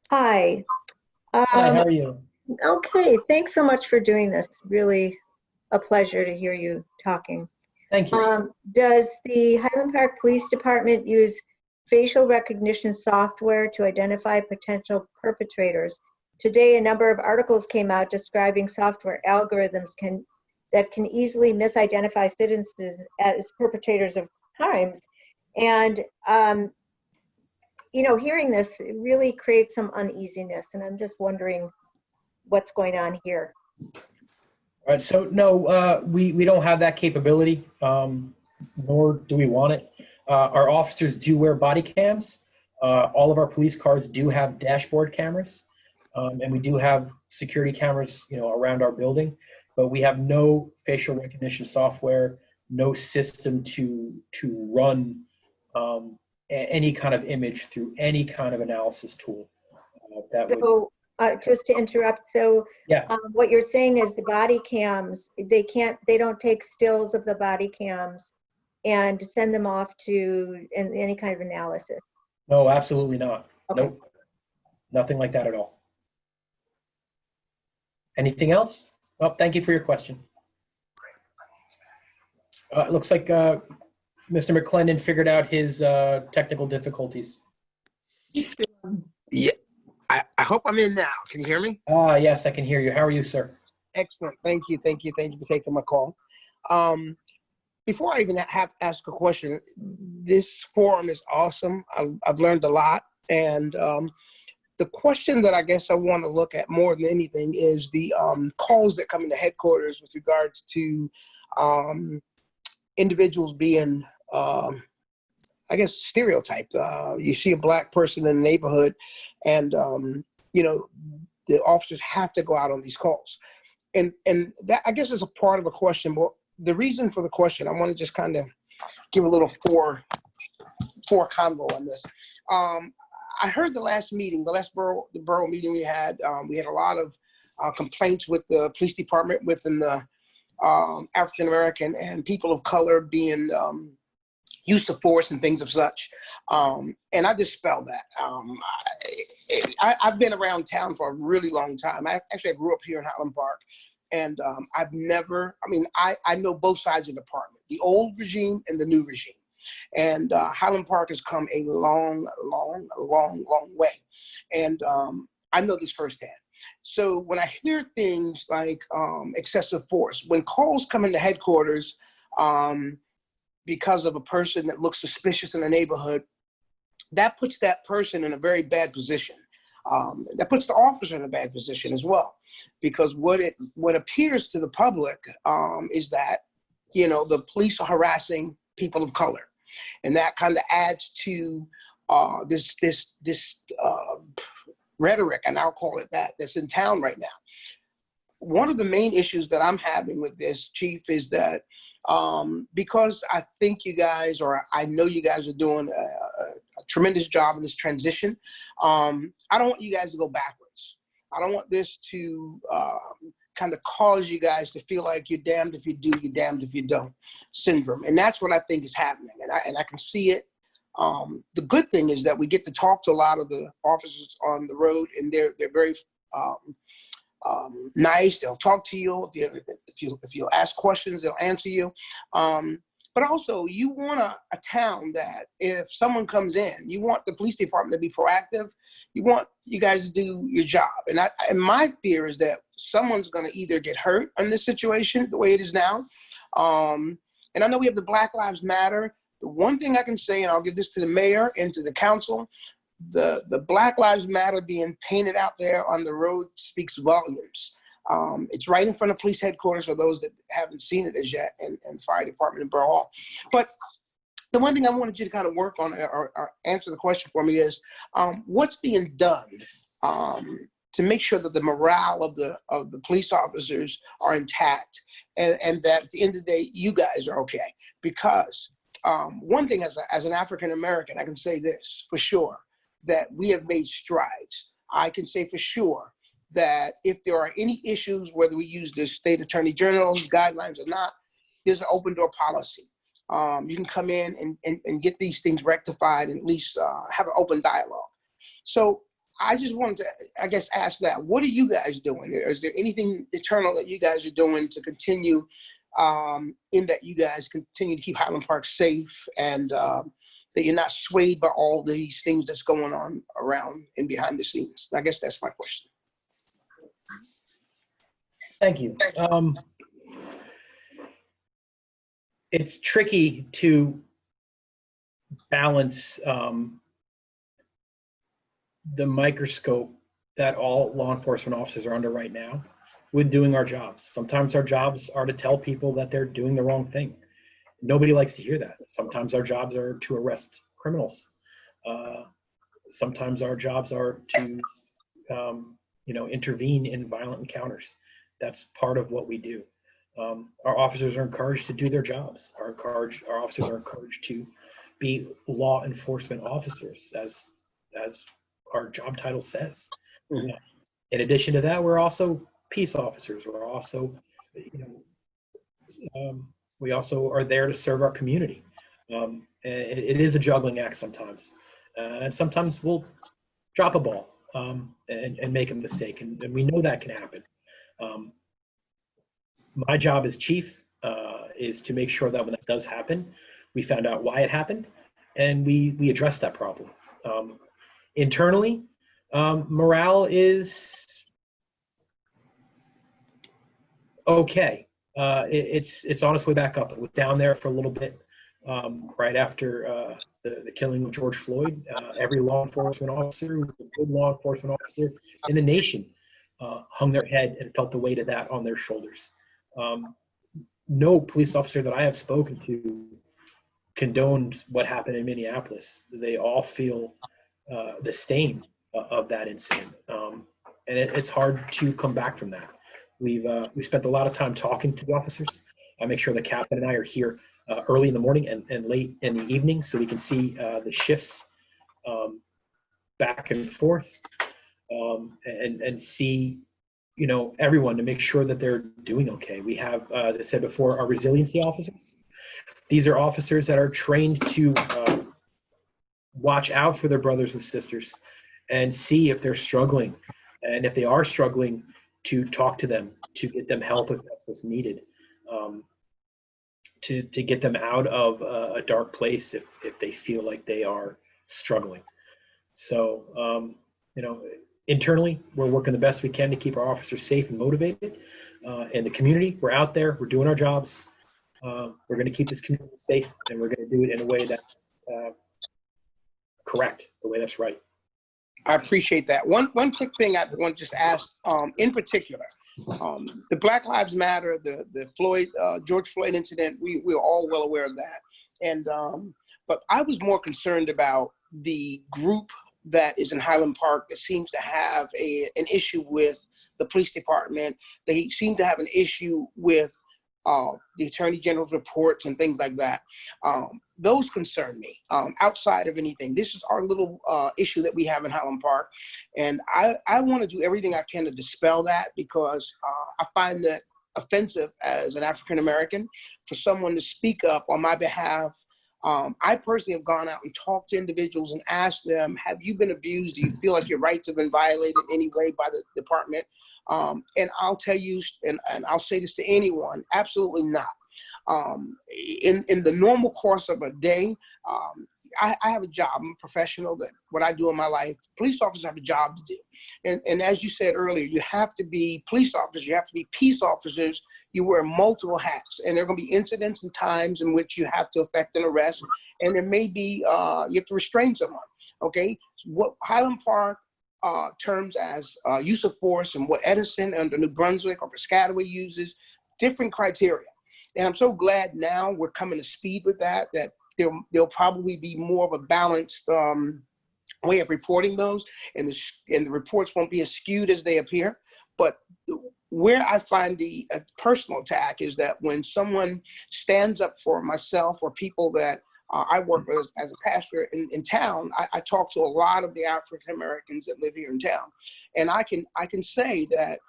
Hi. Hi, how are you? Okay, thanks so much for doing this. Really a pleasure to hear you talking. Thank you. Does the Highland Park Police Department use facial recognition software to identify potential perpetrators? Today, a number of articles came out describing software algorithms that can easily misidentify citizens as perpetrators of crimes. And you know, hearing this, it really creates some uneasiness, and I'm just wondering what's going on here. All right, so no, we don't have that capability, nor do we want it. Our officers do wear body cams. All of our police cars do have dashboard cameras, and we do have security cameras, you know, around our building. But we have no facial recognition software, no system to run any kind of image through any kind of analysis tool. So just to interrupt, so yeah. What you're saying is the body cams, they don't take stills of the body cams and send them off to any kind of analysis? No, absolutely not. Okay. Nope, nothing like that at all. Anything else? Oh, thank you for your question. It looks like Mr. McClendon figured out his technical difficulties. Yeah, I hope I'm in now. Can you hear me? Yes, I can hear you. How are you, sir? Excellent. Thank you for taking my call. Before I even ask a question, this forum is awesome. I've learned a lot. And the question that I guess I want to look at more than anything is the calls that come into headquarters with regards to individuals being, I guess, stereotyped. You see a black person in the neighborhood and, you know, the officers have to go out on these calls. And that, I guess, is a part of a question. But the reason for the question, I want to just kind of give a little four convo on this. I heard the last meeting, the borough meeting we had a lot of complaints with the police department within the African American and people of color being use of force and things of such. And I dispel that. I've been around town for a really long time. I grew up here in Highland Park. And I've never, I know both sides of the department, the old regime and the new regime. And Highland Park has come a long way. And I know this firsthand. So when I hear things like excessive force, when calls come into headquarters because of a person that looks suspicious in the neighborhood, that puts that person in a very bad position. That puts the officer in a bad position as well, because what appears to the public is that, you know, the police are harassing people of color, and that kind of adds to this rhetoric, and I'll call it that, that's in town right now. One of the main issues that I'm having with this, Chief, is that because I think you guys, or I know you guys are doing a tremendous job in this transition. I don't want you guys to go backwards. I don't want this to kind of cause you guys to feel like you're damned if you do, you're damned if you don't syndrome. And that's what I think is happening. And I can see it. The good thing is that we get to talk to a lot of the officers on the road, and they're very nice. They'll talk to you. If you ask questions, they'll answer you. But also, you want a town that if someone comes in, you want the police department to be proactive. You want you guys to do your job. And my fear is that someone's going to either get hurt in this situation the way it is now. And I know we have the Black Lives Matter. The one thing I can say, and I'll give this to the mayor and to the council, the Black Lives Matter being painted out there on the road speaks volumes. It's right in front of police headquarters for those that haven't seen it as yet, and fire department in Borough. But the one thing I wanted you to kind of work on or answer the question for me is what's being done to make sure that the morale of the police officers are intact, and that at the end of the day, you guys are okay. Because one thing as an African American, I can say this for sure, that we have made strides. I can say for sure that if there are any issues, whether we use the state attorney general's guidelines or not, there's an open door policy. You can come in and get these things rectified and at least have an open dialogue. So I just wanted to, I guess, ask that. What are you guys doing? Is there anything internal that you guys are doing to continue in that you guys continue to keep Highland Park safe and that you're not swayed by all these things that's going on around and behind the scenes? I guess that's my question. Thank you. It's tricky to balance the microscope that all law enforcement officers are under right now with doing our jobs. Sometimes our jobs are to tell people that they're doing the wrong thing. Nobody likes to hear that. Sometimes our jobs are to arrest criminals. Sometimes our jobs are to intervene in violent encounters. That's part of what we do. Our officers are encouraged to do their jobs. Our officers are encouraged to be law enforcement officers, as our job title says. Mm-hmm. In addition to that, we're also peace officers. We're also, we also are there to serve our community. It is a juggling act sometimes, and sometimes we'll drop a ball and make a mistake, and we know that can happen. My job as chief is to make sure that when that does happen, we found out why it happened and we address that problem. Internally, morale is okay. It's on its way back up. It was down there for a little bit right after the killing of George Floyd. Every law enforcement officer, a good law enforcement officer in the nation, hung their head and felt the weight of that on their shoulders. No police officer that I have spoken to condoned what happened in Minneapolis. They all feel the stain of that incident, and it's hard to come back from that. We spent a lot of time talking to the officers. I make sure the captain and I are here early in the morning and late in the evening so we can see the shifts back and forth and see everyone to make sure that they're doing okay. We have, as I said before, our resiliency officers. These are officers that are trained to watch out for their brothers and sisters and see if they're struggling. And if they are struggling, to talk to them, to get them help if that's what's needed, to get them out of a dark place if they feel like they are struggling. So, internally, we're working the best we can to keep our officers safe and motivated. In the community, we're out there, we're doing our jobs. We're going to keep this community safe, and we're going to do it in a way that's correct, the way that's right. I appreciate that. One quick thing I want to just ask, in particular, the Black Lives Matter, the George Floyd incident, we're all well aware of that. And but I was more concerned about the group that is in Highland Park that seems to have an issue with the police department. They seem to have an issue with the Attorney General's reports and things like that. Those concern me outside of anything. This is our little issue that we have in Highland Park. And I want to do everything I can to dispel that, because I find that offensive as an African American for someone to speak up on my behalf. I personally have gone out and talked to individuals and asked them, have you been abused? Do you feel like your rights have been violated in any way by the department? And I'll tell you, and I'll say this to anyone, absolutely not. In the normal course of a day, I have a job. I'm a professional. That what I do in my life, police officers have a job to do. And as you said earlier, you have to be police officers. You have to be peace officers. You wear multiple hats, and there are going to be incidents and times in which you have to effect an arrest, and there may be you have to restrain someone. Okay, so what Highland Park terms as use of force and what Edison under New Brunswick or Piscataway uses, different criteria. And I'm so glad now we're coming to speed with that there'll probably be more of a balanced way of reporting those, and the reports won't be as skewed as they appear. But where I find the personal attack is that when someone stands up for myself or people that I work with as a pastor in town, I talk to a lot of the African Americans that live here in town, and I can say that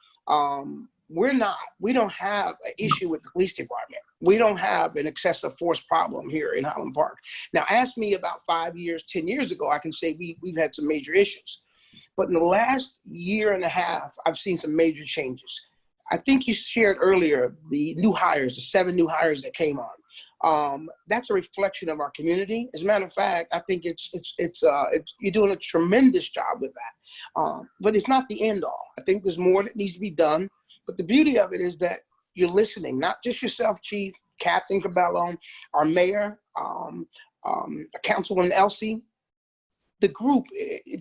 we don't have an issue with the police department. We don't have an excessive force problem here in Highland Park. Now, ask me about 5 years, 10 years ago, I can say we've had some major issues. But in the last year and a half, I've seen some major changes. I think you shared earlier the new hires, the 7 new hires that came on. That's a reflection of our community. As a matter of fact, I think you're doing a tremendous job with that. But it's not the end all. I think there's more that needs to be done. But the beauty of it is that you're listening, not just yourself, Chief, Captain Cabello, our mayor, Councilwoman Elsie. The group,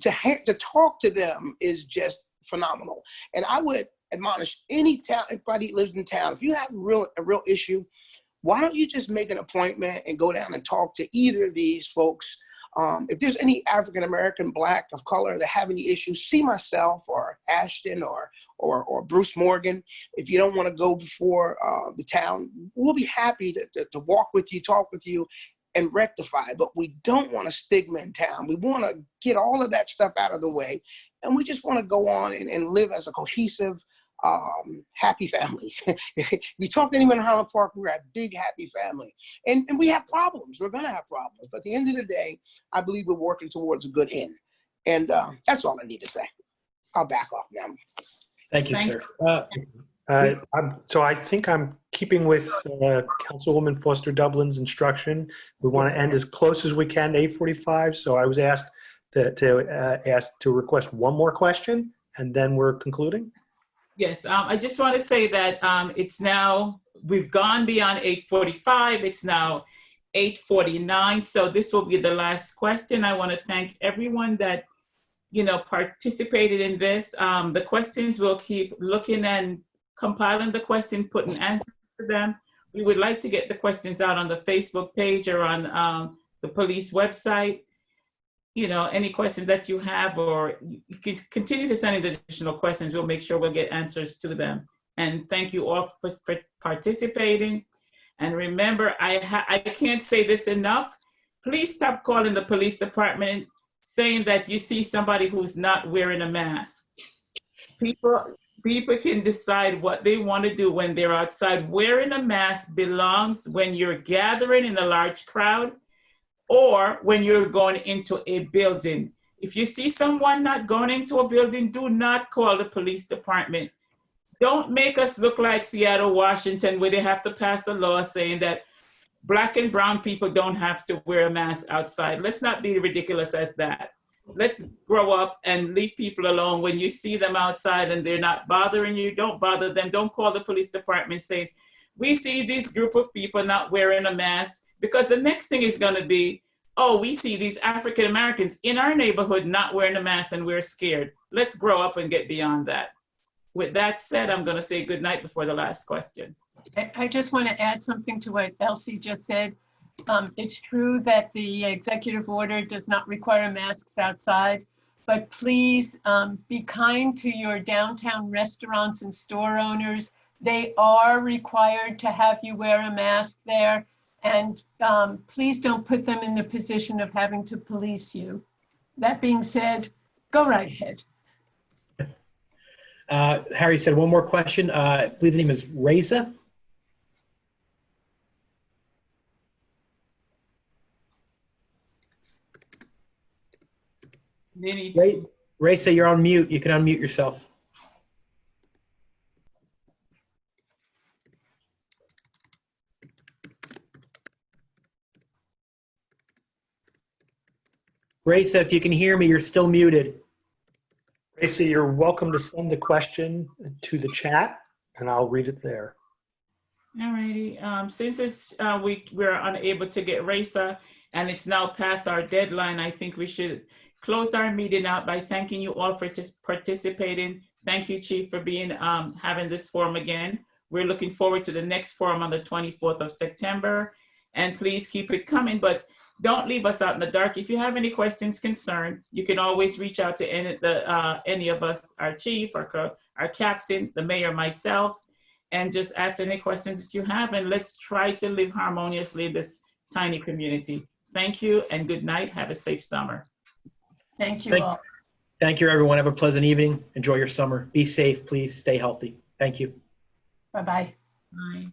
to talk to them is just phenomenal. And I would admonish anybody who lives in town, if you have a real issue, why don't you just make an appointment and go down and talk to either of these folks? If there's any African American, Black, of color that have any issues, see myself or Ashton or Bruce Morgan. If you don't want to go before the town, we'll be happy to walk with you, talk with you, and rectify. But we don't want a stigma in town. We want to get all of that stuff out of the way, and we just want to go on and live as a cohesive, happy family. If we talk to anyone in Highland Park, we're a big, happy family. And we have problems. We're going to have problems. But at the end of the day, I believe we're working towards a good end. And that's all I need to say. I'll back off now. Thank you, sir. So I think I'm keeping with Councilwoman Foster-Dublin's instruction. We want to end as close as we can to 8:45. So I was asked to request one more question, and then we're concluding. Yes, I just want to say that it's now, we've gone beyond 8:45. It's now 8:49. So this will be the last question. I want to thank everyone that, participated in this. The questions, we'll keep looking and compiling the question, putting answers to them. We would like to get the questions out on the Facebook page or on the police website. Any questions that you have, or you can continue to send in additional questions. We'll make sure we'll get answers to them. And thank you all for participating. And remember, I can't say this enough. Please stop calling the police department saying that you see somebody who's not wearing a mask. People can decide what they want to do when they're outside. Wearing a mask belongs when you're gathering in a large crowd or when you're going into a building. If you see someone not going into a building, do not call the police department. Don't make us look like Seattle, Washington, where they have to pass a law saying that Black and brown people don't have to wear a mask outside. Let's not be ridiculous as that. Let's grow up and leave people alone. When you see them outside and they're not bothering you, don't bother them. Don't call the police department saying, we see this group of people not wearing a mask, because the next thing is going to be, oh, we see these African Americans in our neighborhood not wearing a mask and we're scared. Let's grow up and get beyond that. With that said, I'm going to say good night before the last question. I just want to add something to what Elsie just said. It's true that the executive order does not require masks outside, but please be kind to your downtown restaurants and store owners. They are required to have you wear a mask there, and please don't put them in the position of having to police you. That being said, go right ahead. Harry said one more question. I believe the name is Reza. Reza, you're on mute. You can unmute yourself. Reza, if you can hear me, you're still muted. Reza, you're welcome to send the question to the chat, and I'll read it there. All righty. Since we're unable to get Reza, and it's now past our deadline, I think we should close our meeting out by thanking you all for participating. Thank you, Chief, for being having this forum again. We're looking forward to the next forum on the 24th of September, and please keep it coming. But don't leave us out in the dark. If you have any questions, concern, you can always reach out to any of us, our chief, our captain, the mayor, myself, and just ask any questions that you have. And let's try to live harmoniously in this tiny community. Thank you and good night. Have a safe summer. Thank you all. Thank you, everyone. Have a pleasant evening. Enjoy your summer. Be safe, please. Stay healthy. Thank you. Bye-bye. Bye.